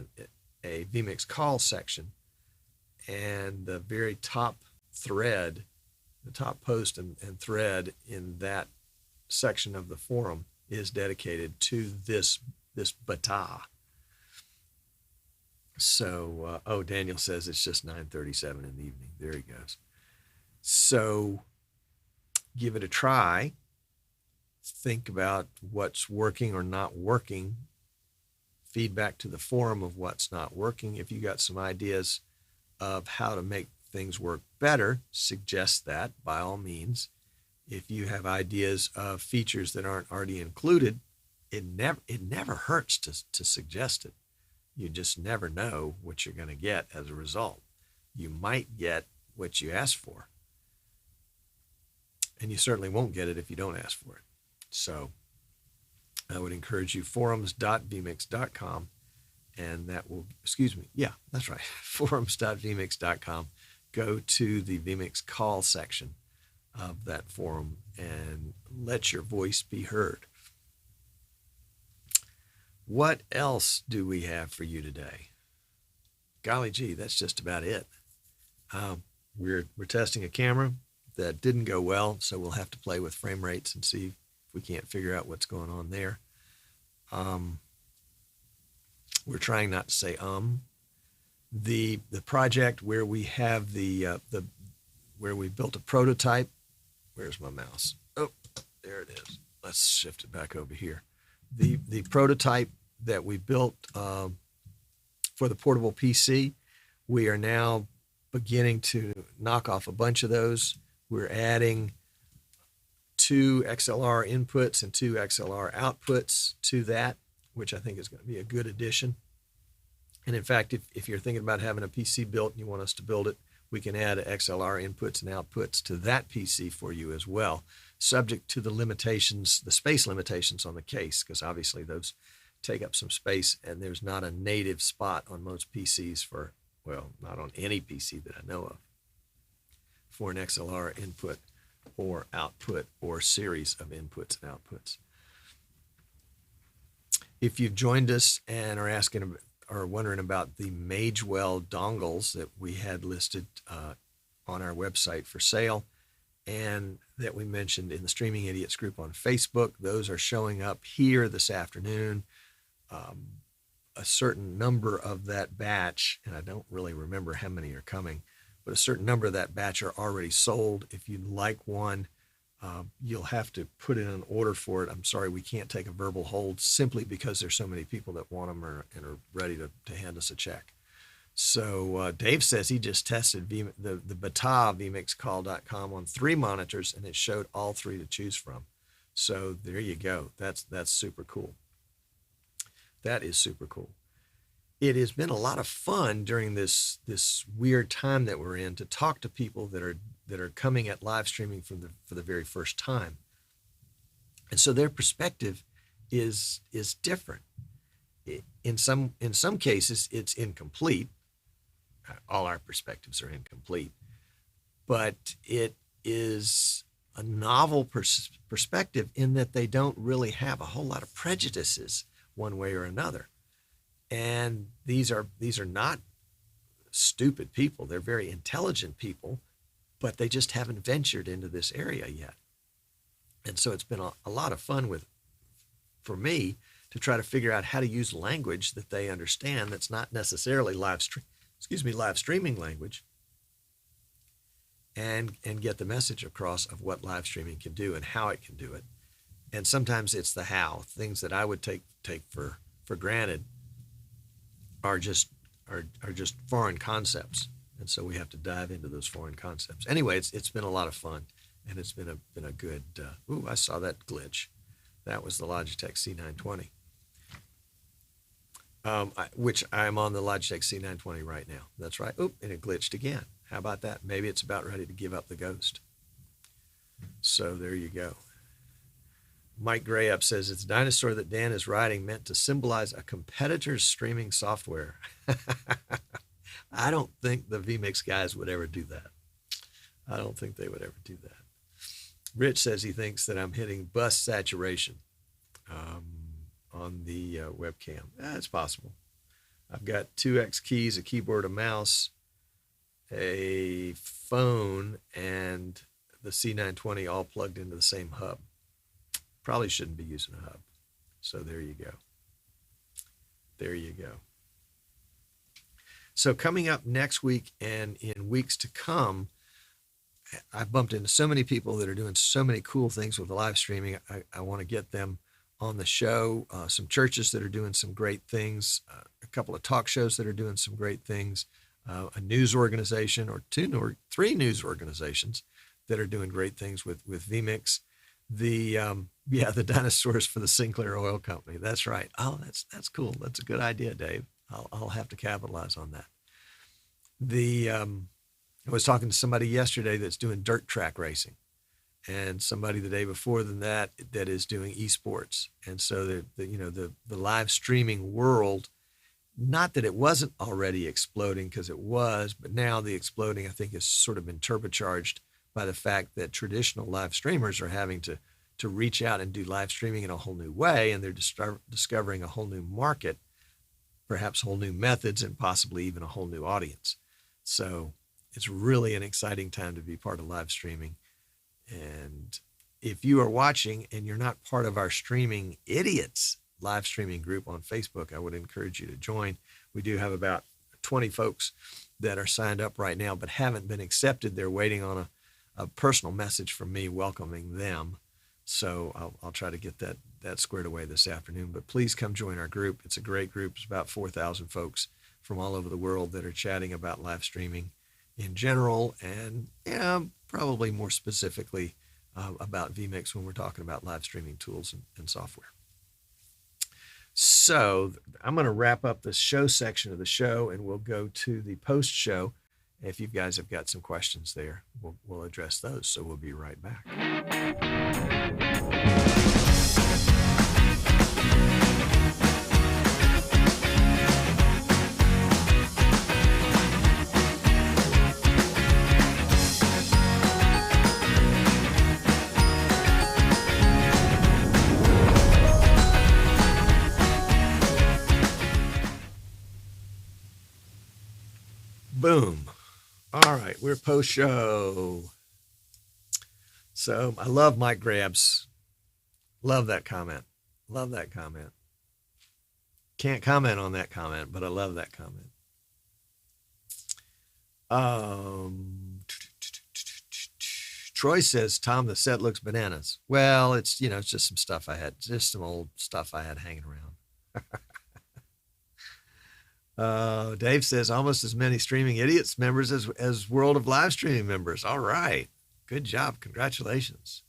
a vMix call section, and the very top thread, the top post and thread in that section of the forum is dedicated to this beta. So, Daniel says it's just 9:37 in the evening. There he goes. So give it a try. Think about what's working or not working. Feedback to the forum of what's not working. If you got some ideas of how to make things work better, suggest that by all means. If you have ideas of features that aren't already included, it never hurts to suggest it. You just never know what you're going to get as a result. You might get what you asked for, and you certainly won't get it if you don't ask for it. So I would encourage you, forums.vmix.com, and that will, yeah, that's right, forums.vmix.com. Go to the vMix call section of that forum and let your voice be heard. What else do we have for you today? Golly gee, that's just about it. We're testing a camera that didn't go well, so we'll have to play with frame rates and see if we can't figure out what's going on there. We're trying not to say The project where we have where we built a prototype. Where's my mouse? Oh, there it is. Let's shift it back over here. The prototype that we built for the portable PC, we are now beginning to knock off a bunch of those. We're adding 2 XLR inputs and 2 XLR outputs to that, which I think is going to be a good addition. And in fact, if you're thinking about having a PC built and you want us to build it, we can add XLR inputs and outputs to that PC for you as well, subject to the limitations, the space limitations on the case, because obviously those take up some space, and there's not a native spot on most PCs for, well, not on any PC that I know of, for an XLR input or output or series of inputs and outputs. If you've joined us and are asking or wondering about the Magewell dongles that we had listed on our website for sale, and that we mentioned in the Streaming Idiots group on Facebook, those are showing up here this afternoon. A certain number of that batch, and I don't really remember how many are coming, but a certain number of that batch are already sold. If you'd like one, you'll have to put in an order for it. I'm sorry, we can't take a verbal hold simply because there's so many people that want them and are ready to hand us a check. So Dave says he just tested the Bata vmixcall.com on 3 monitors, and it showed all 3 to choose from. So there you go. That's super cool. That is super cool. It has been a lot of fun during this weird time that we're in to talk to people that are coming at live streaming for the very first time. And so their perspective is different. In some cases, it's incomplete. All our perspectives are incomplete, but it is a novel perspective in that they don't really have a whole lot of prejudices one way or another. And these are not stupid people. They're very intelligent people, but they just haven't ventured into this area yet. And so it's been a lot of fun for me to try to figure out how to use language that they understand that's not necessarily live streaming language, and get the message across of what live streaming can do and how it can do it. And sometimes it's the how. Things that I would take for granted are just foreign concepts, and so we have to dive into those foreign concepts. Anyway, it's been a lot of fun, and it's been a good. I saw that glitch. That was the Logitech C920, which I'm on the Logitech C920 right now. That's right. Oop, and it glitched again. How about that? Maybe it's about ready to give up the ghost. So there you go. Mike Grayup says, it's a dinosaur that Dan is riding meant to symbolize a competitor's streaming software. I don't think the vMix guys would ever do that. I don't think they would ever do that. Rich says he thinks that I'm hitting bus saturation on the webcam. It's possible. I've got 2X keys, a keyboard, a mouse, a phone, and the C920 all plugged into the same hub. Probably shouldn't be using a hub. So there you go. There you go. So coming up next week and in weeks to come, I've bumped into so many people that are doing so many cool things with live streaming. I want to get them on the show. Some churches that are doing some great things, a couple of talk shows that are doing some great things, a news organization or 2 or 3 news organizations that are doing great things with vMix. The dinosaurs for the Sinclair Oil Company. That's right. Oh, that's cool. That's a good idea, Dave. I'll have to capitalize on that. I was talking to somebody yesterday that's doing dirt track racing, and somebody the day before than that is doing esports. And so the live streaming world, not that it wasn't already exploding, because it was, but now the exploding, I think, has sort of been turbocharged by the fact that traditional live streamers are having to reach out and do live streaming in a whole new way, and they're discovering a whole new market, perhaps whole new methods, and possibly even a whole new audience. So it's really an exciting time to be part of live streaming. And if you are watching and you're not part of our Streaming Idiots live streaming group on Facebook, I would encourage you to join. We do have about 20 folks that are signed up right now but haven't been accepted. They're waiting on a personal message from me welcoming them. So I'll try to get that squared away this afternoon. But please come join our group. It's a great group. It's about 4,000 folks from all over the world that are chatting about live streaming in general, and probably more specifically about vMix when we're talking about live streaming tools and software. So I'm going to wrap up the show section of the show, and we'll go to the post show. If you guys have got some questions there, we'll address those. So we'll be right back. Boom. All right, we're post-show. So I love Mike Grabs. Love that comment. Love that comment. Can't comment on that comment, but I love that comment. Troy says, Tom, the set looks bananas. Well, it's just some stuff some old stuff I had hanging around. Dave says almost as many Streaming Idiots members as World of Live Streaming members. All right. Good job. Congratulations.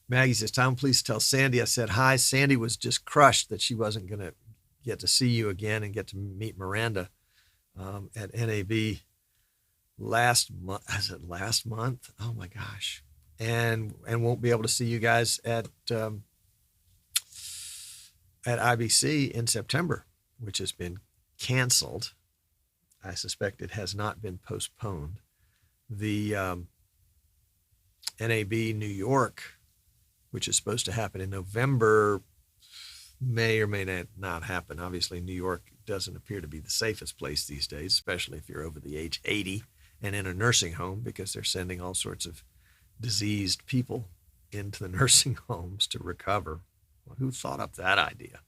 Maggie says, Tom, please tell Sandy I said hi. Sandy was just crushed that she wasn't going to get to see you again and get to meet Miranda at NAB last month. Is it last month? Oh my gosh. And won't be able to see you guys at IBC in September, which has been canceled. I suspect it has not been postponed. The NAB New York, which is supposed to happen in November, may or may not happen. Obviously, New York doesn't appear to be the safest place these days, especially if you're over the age 80 and in a nursing home, because they're sending all sorts of diseased people into the nursing homes to recover. Well, who thought up that idea?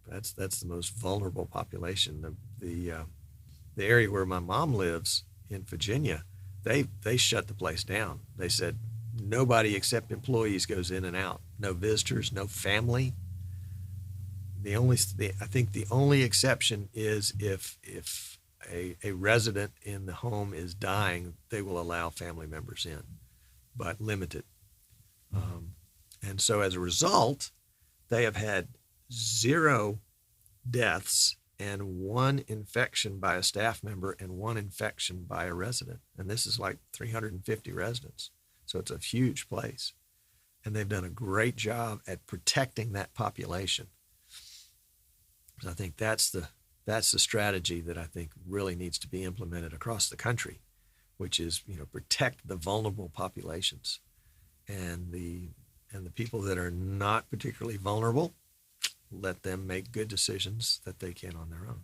That's the most vulnerable population. The area where my mom lives in Virginia, they shut the place down. They said nobody except employees goes in and out. No visitors, no family. I think the only exception is if a resident in the home is dying, they will allow family members in, but limited. And so as a result, they have had 0 deaths and 1 infection by a staff member and 1 infection by a resident. And this is like 350 residents. So it's a huge place. And they've done a great job at protecting that population. I think that's the strategy that I think really needs to be implemented across the country, which is, protect the vulnerable populations, and the people that are not particularly vulnerable, let them make good decisions that they can on their own.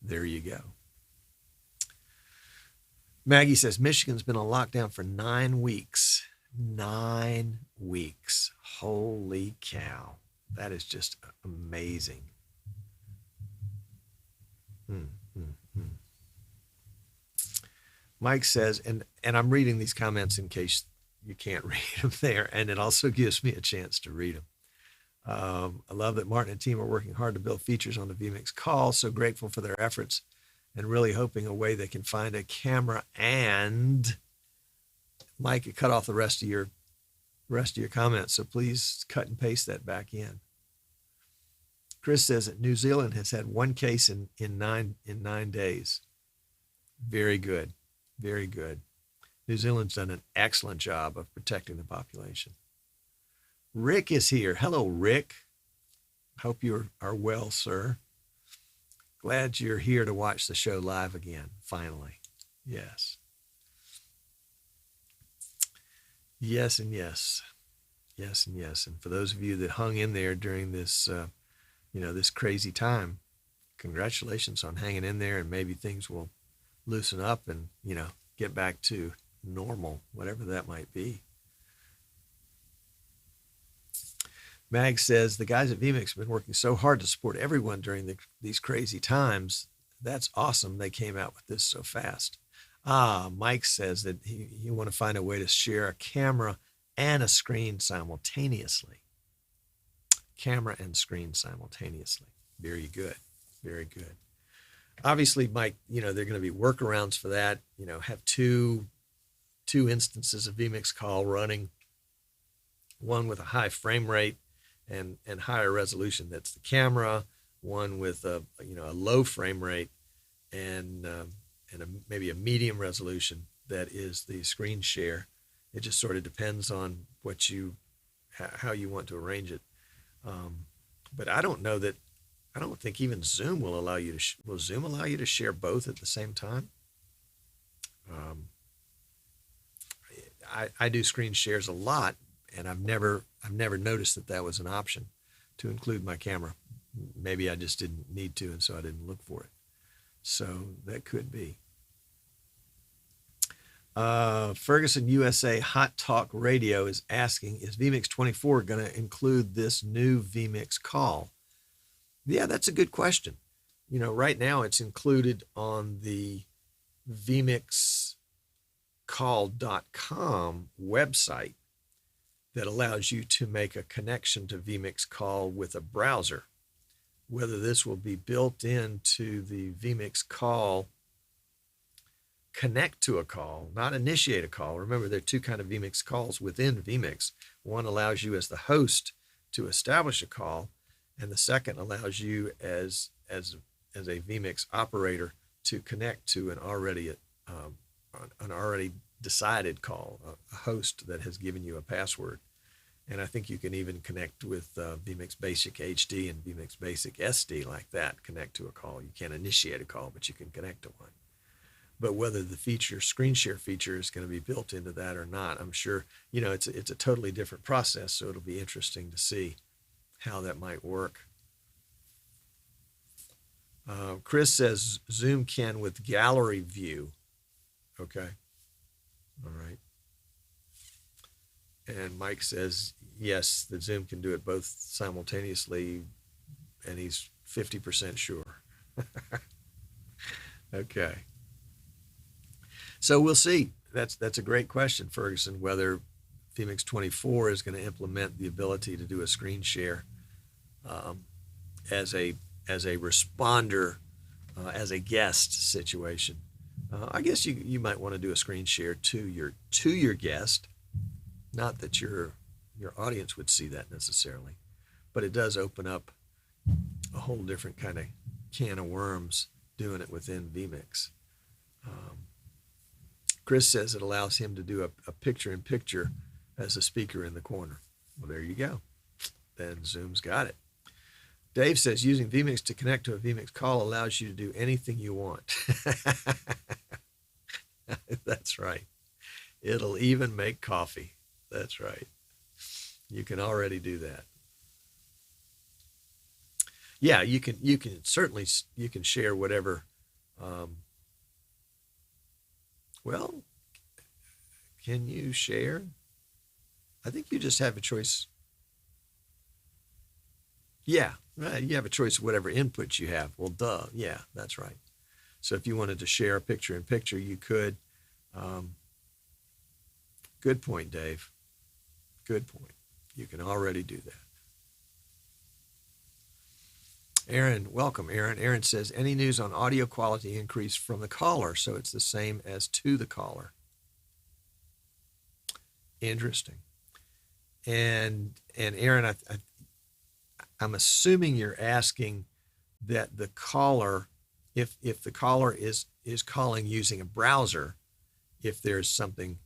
There you go. Maggie says Michigan's been on lockdown for 9 weeks. 9 weeks. Holy cow. That is just amazing. Mike says, and I'm reading these comments in case you can't read them there, and it also gives me a chance to read them. I love that Martin and team are working hard to build features on the vMix call. So grateful for their efforts and really hoping a way they can find a camera. And Mike, it cut off the rest of your comments, so please cut and paste that back in. Chris says that New Zealand has had 1 case in 9 days. Very good. Very good. New Zealand's done an excellent job of protecting the population. Rick is here. Hello, Rick. Hope you are well, sir. Glad you're here to watch the show live again, finally. Yes. Yes and yes. Yes and yes. And for those of you that hung in there during this, this crazy time, congratulations on hanging in there, and maybe things will loosen up and, get back to normal, whatever that might be. Mag says, the guys at vMix have been working so hard to support everyone during these crazy times. That's awesome. They came out with this so fast. Mike says that he want to find a way to share a camera and a screen simultaneously. Camera and screen simultaneously. Very good. Very good. Obviously, Mike, there are going to be workarounds for that. Have two instances of vMix call running, one with a high frame rate and higher resolution, that's the camera, one with a low frame rate and maybe a medium resolution, that is the screen share. It just sort of depends on how you want to arrange it. But I don't think even Zoom will allow you to. Will Zoom allow you to share both at the same time? I do screen shares a lot, and I've never noticed that was an option to include my camera. Maybe I just didn't need to, and so I didn't look for it. So that could be. Ferguson USA Hot Talk Radio is asking, is vMix 24 going to include this new vMix call? Yeah, that's a good question. Right now it's included on the vmixcall.com website that allows you to make a connection to vMix call with a browser. whether this will be built into the vMix call, connect to a call, not initiate a call. Remember, there are two kinds of vMix calls within vMix. One allows you as the host to establish a call, and the second allows you as a vMix operator to connect to an already decided call, a host that has given you a password. And I think you can even connect with vMix Basic HD and vMix Basic SD like that, connect to a call. You can't initiate a call, but you can connect to one. But whether the screen share feature is going to be built into that or not, I'm sure, it's a totally different process, so it'll be interesting to see how that might work. Chris says Zoom can with gallery view. Okay. All right. And Mike says, yes, the Zoom can do it both simultaneously, and he's 50% sure. Okay. So we'll see. That's a great question, Ferguson, whether vMix 24 is going to implement the ability to do a screen share as a responder, as a guest situation. I guess you might want to do a screen share to your guest. Not that your audience would see that necessarily, but it does open up a whole different kind of can of worms doing it within vMix. Chris says it allows him to do a picture-in-picture as a speaker in the corner. Well, there you go. Then Zoom's got it. Dave says using vMix to connect to a vMix call allows you to do anything you want. That's right. It'll even make coffee. That's right. You can already do that. Yeah, you can certainly share whatever. Well, can you share? I think you just have a choice. Yeah, right. You have a choice of whatever inputs you have. Well, duh. Yeah, that's right. So if you wanted to share a picture-in-picture, you could. Good point, Dave. Good point. You can already do that. Aaron, welcome, Aaron. Aaron says, any news on audio quality increase from the caller, so it's the same as to the caller? Interesting. And Aaron, I'm assuming you're asking that the caller, if the caller is calling using a browser, if there's something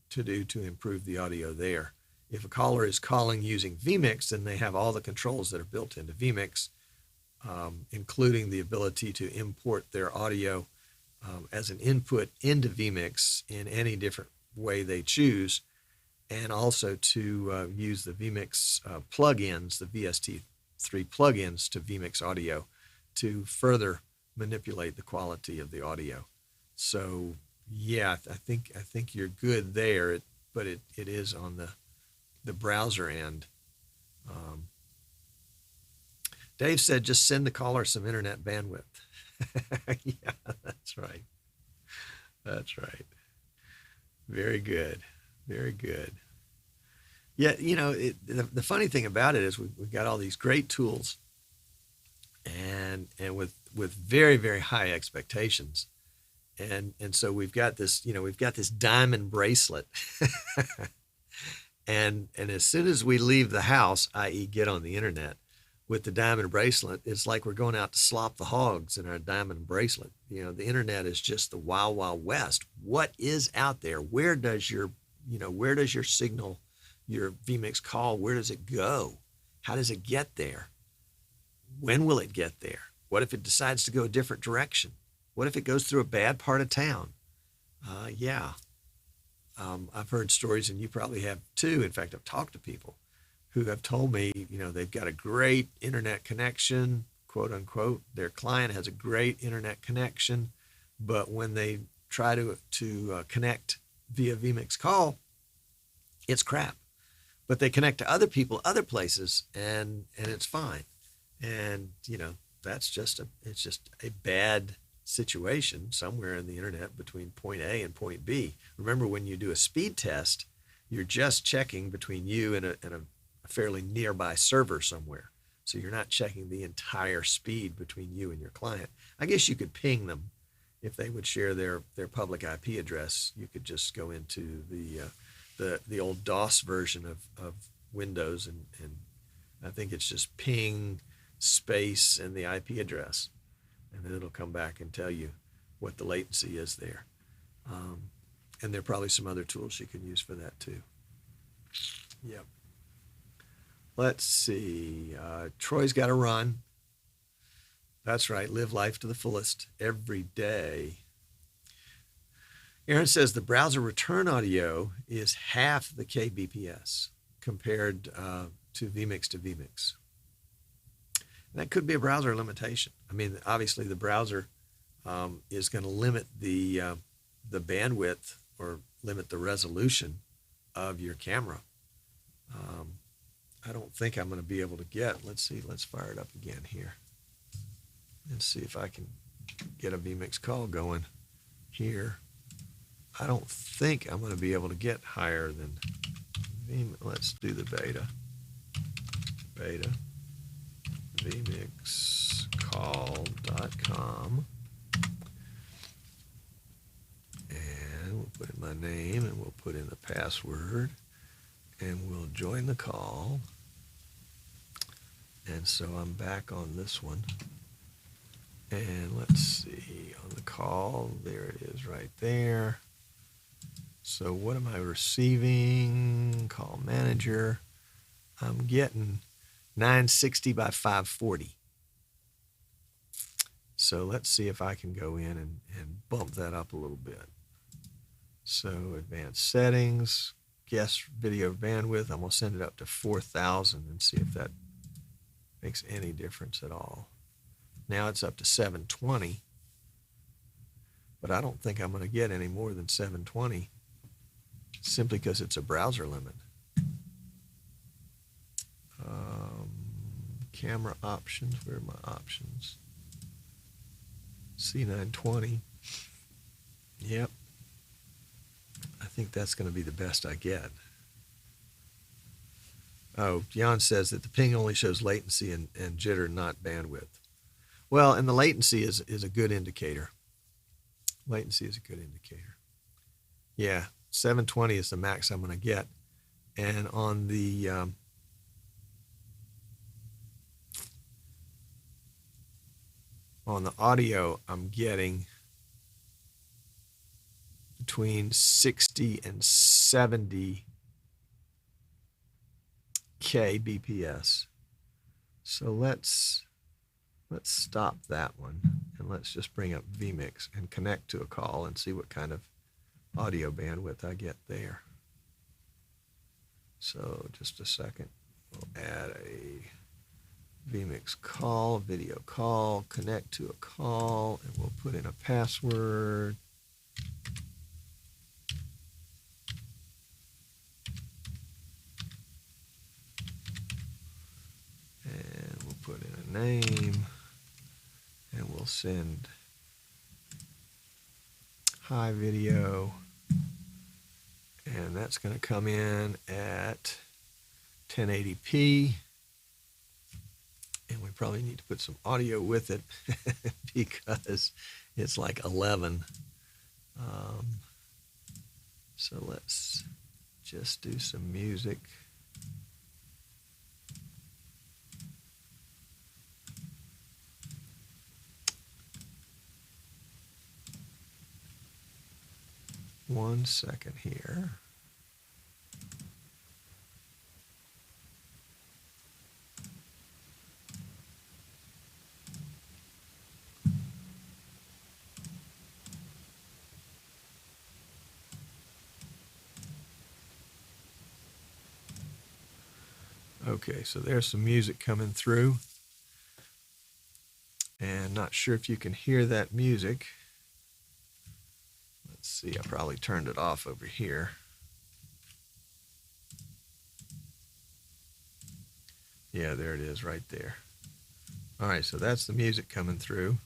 to do to improve the audio there. If a caller is calling using vMix, then they have all the controls that are built into vMix, including the ability to import their audio as an input into vMix in any different way they choose, and also to use the vMix plugins, the VST3 plugins to vMix audio to further manipulate the quality of the audio. So yeah, I think you're good there, but it is on the browser end. Dave said, just send the caller some internet bandwidth. Yeah, that's right. That's right. Very good. Very good. Yeah, the funny thing about it is we've got all these great tools and with very, very high expectations. And so we've got this diamond bracelet. and as soon as we leave the house, i.e. get on the internet, with the diamond bracelet, it's like we're going out to slop the hogs in our diamond bracelet. The internet is just the wild, wild west. What is out there? Where does your signal, your vMix call, where does it go? How does it get there? When will it get there? What if it decides to go a different direction? What if it goes through a bad part of town? I've heard stories, and you probably have too. In fact, I've talked to people who have told me, they've got a great internet connection, quote unquote. Their client has a great internet connection, but when they try to connect via vMix call, it's crap. But they connect to other people, other places, and it's fine. And it's just a bad situation somewhere in the internet between point A and point B. Remember, when you do a speed test, you're just checking between you and a fairly nearby server somewhere. So you're not checking the entire speed between you and your client. I guess you could ping them if they would share their public IP address. You could just go into the old DOS version of Windows, and I think it's just ping space and the IP address, and then it'll come back and tell you what the latency is there. And there are probably some other tools you can use for that too. Yep. Let's see. Troy's got to run. That's right. Live life to the fullest every day. Aaron says the browser return audio is half the kbps compared to vMix to vMix. And that could be a browser limitation. I mean, obviously the browser is going to limit the bandwidth or limit the resolution of your camera. I don't think I'm going to be able to get, let's see, let's fire it up again here and see if I can get a vMix call going here. I don't think I'm going to be able to get higher than vMix. Let's do the beta vmixcall.com, and we'll put in my name and we'll put in the password and we'll join the call. And so I'm back on this one, and let's see, on the call, there it is right there. So what am I receiving? Call manager. I'm getting 960 by 540. So let's see if I can go in and bump that up a little bit. So advanced settings, guest video bandwidth, I'm going to send it up to 4,000 and see if that makes any difference at all. Now it's up to 720, but I don't think I'm going to get any more than 720 simply because it's a browser limit. Camera options, where are my options? C920. Yep. I think that's going to be the best I get. Oh, Jan says that the ping only shows latency and jitter, not bandwidth. Well, and the latency is a good indicator. Latency is a good indicator. Yeah, 720 is the max I'm going to get. And on the audio, I'm getting between 60 and 70 kbps. So let's stop that one and let's just bring up vMix and connect to a call and see what kind of audio bandwidth I get there. So just a second, we'll add a vMix call, video call, connect to a call, and we'll put in a password. And we'll put in a name, and we'll send hi video, and that's going to come in at 1080p, and we probably need to put some audio with it because it's like 11. So let's just do some music. One second here. Okay, so there's some music coming through. And not sure if you can hear that music. Let's see, I probably turned it off over here. Yeah, there it is right there. All right, so that's the music coming through.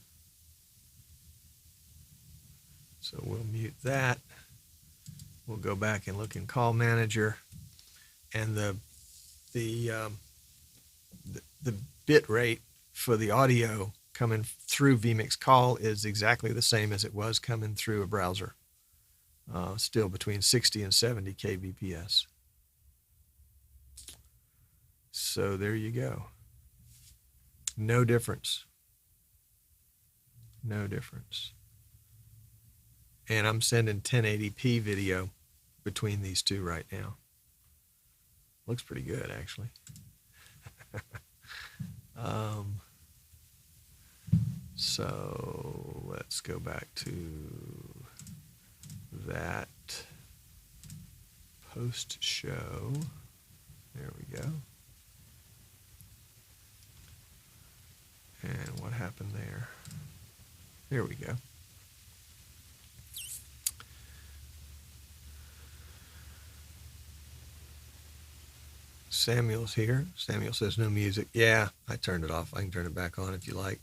So we'll mute that. We'll go back and look in Call Manager, and the bit rate for the audio coming through vMix Call is exactly the same as it was coming through a browser. Still between 60 and 70 kbps. So there you go. No difference. No difference. And I'm sending 1080p video between these two right now. Looks pretty good, actually. So let's go back to that post show. There we go. And what happened there? There we go. Samuel's here. Samuel says no music. Yeah, I turned it off. I can turn it back on if you like.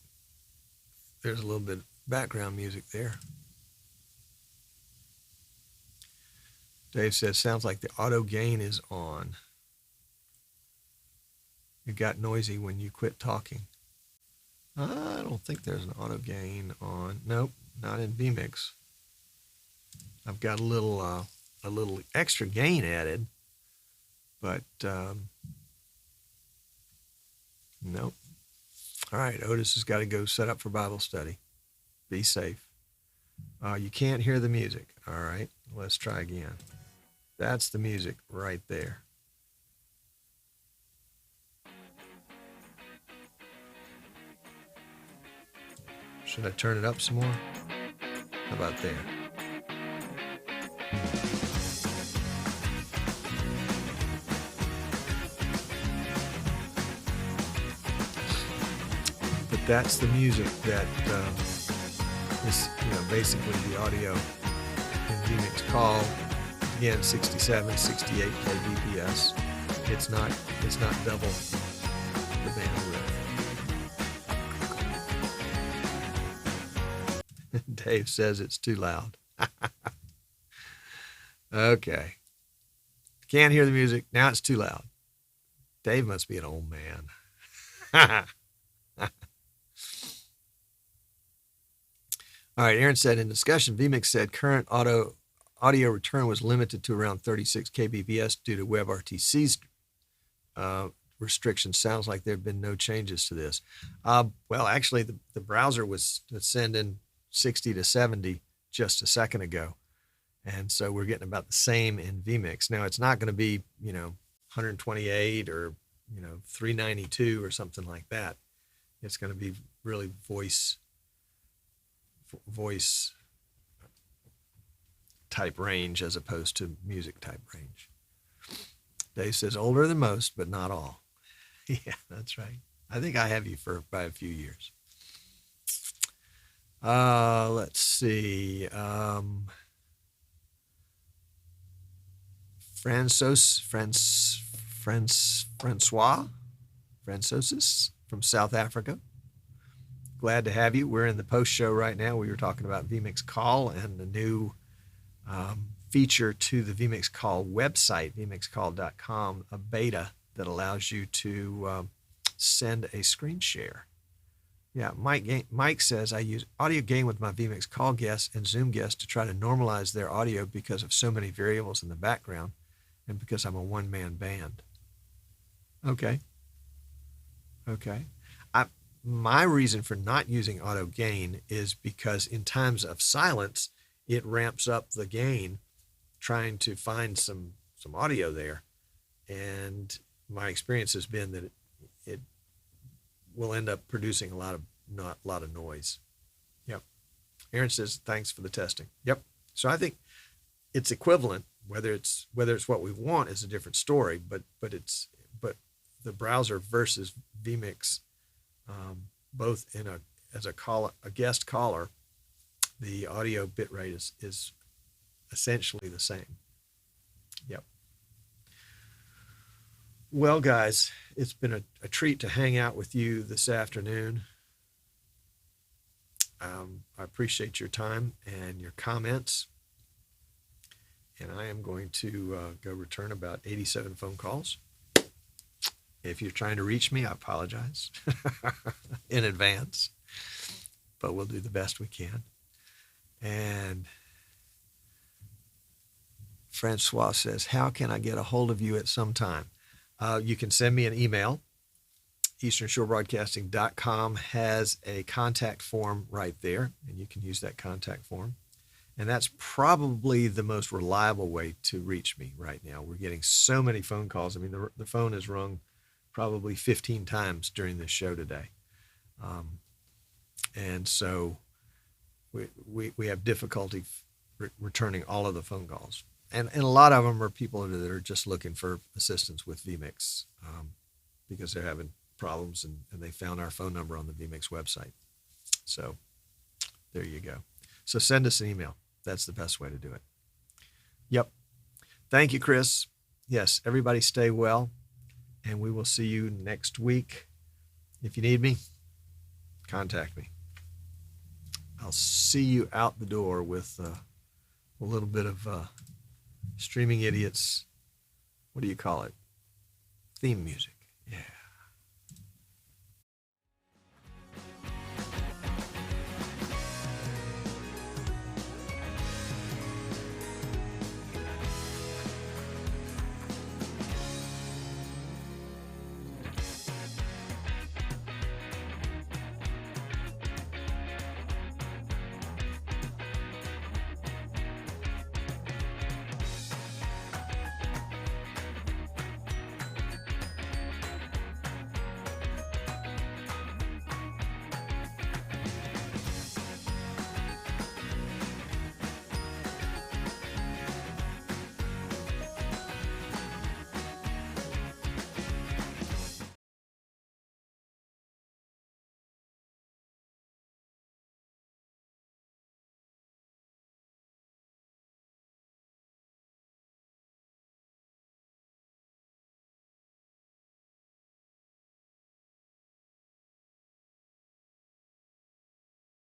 There's a little bit of background music there. Dave says, sounds like the auto gain is on. It got noisy when you quit talking. I don't think there's an auto gain on. Nope, not in vMix. I've got a little extra gain added, but nope. All right, Otis has got to go set up for Bible study. Be safe. You can't hear the music. All right, let's try again. That's the music right there. Should I turn it up some more? How about there? But that's the music that is, basically the audio in vMix Call. Again, 67, 68 kbps. It's not double the bandwidth. Dave says it's too loud. Okay. Can't hear the music. Now it's too loud. Dave must be an old man. All right, Aaron said in discussion, vMix said current audio return was limited to around 36 kbps due to WebRTC's restrictions. Sounds like there have been no changes to this. Well, actually, the browser was sending 60 to 70 just a second ago. And so we're getting about the same in vMix. Now, it's not going to be, 128 or, 392 or something like that. It's going to be really voice type range as opposed to music type range. Dave says older than most, but not all. Yeah, that's right. I think I have you by a few years. Let's see. Francois from South Africa. Glad to have you. We're in the post show right now. We were talking about vMix Call and the new feature to the vMix Call website, vmixcall.com, a beta that allows you to send a screen share. Yeah, Mike says, I use audio gain with my vMix Call guests and Zoom guests to try to normalize their audio because of so many variables in the background and because I'm a one-man band. Okay. My reason for not using auto gain is because in times of silence, it ramps up the gain trying to find some audio there. And my experience has been that it will end up producing a lot of noise. Yep. Aaron says, thanks for the testing. Yep. So I think it's equivalent. Whether it's what we want is a different story, but the browser versus vMix, both as a guest caller, the audio bitrate is essentially the same. Yep. Well, guys, it's been a treat to hang out with you this afternoon. I appreciate your time and your comments. And I am going to go return about 87 phone calls. If you're trying to reach me, I apologize in advance, but we'll do the best we can. And Francois says, how can I get a hold of you at some time? You can send me an email. EasternShoreBroadcasting.com has a contact form right there, and you can use that contact form. And that's probably the most reliable way to reach me right now. We're getting so many phone calls. I mean, the phone has rung probably 15 times during this show today. And so we have difficulty returning all of the phone calls. And a lot of them are people that are just looking for assistance with vMix because they're having problems and they found our phone number on the vMix website. So there you go. So send us an email. That's the best way to do it. Yep. Thank you, Chris. Yes, everybody stay well, and we will see you next week. If you need me, contact me. I'll see you out the door with a little bit of Streaming Idiots, what do you call it? Theme music.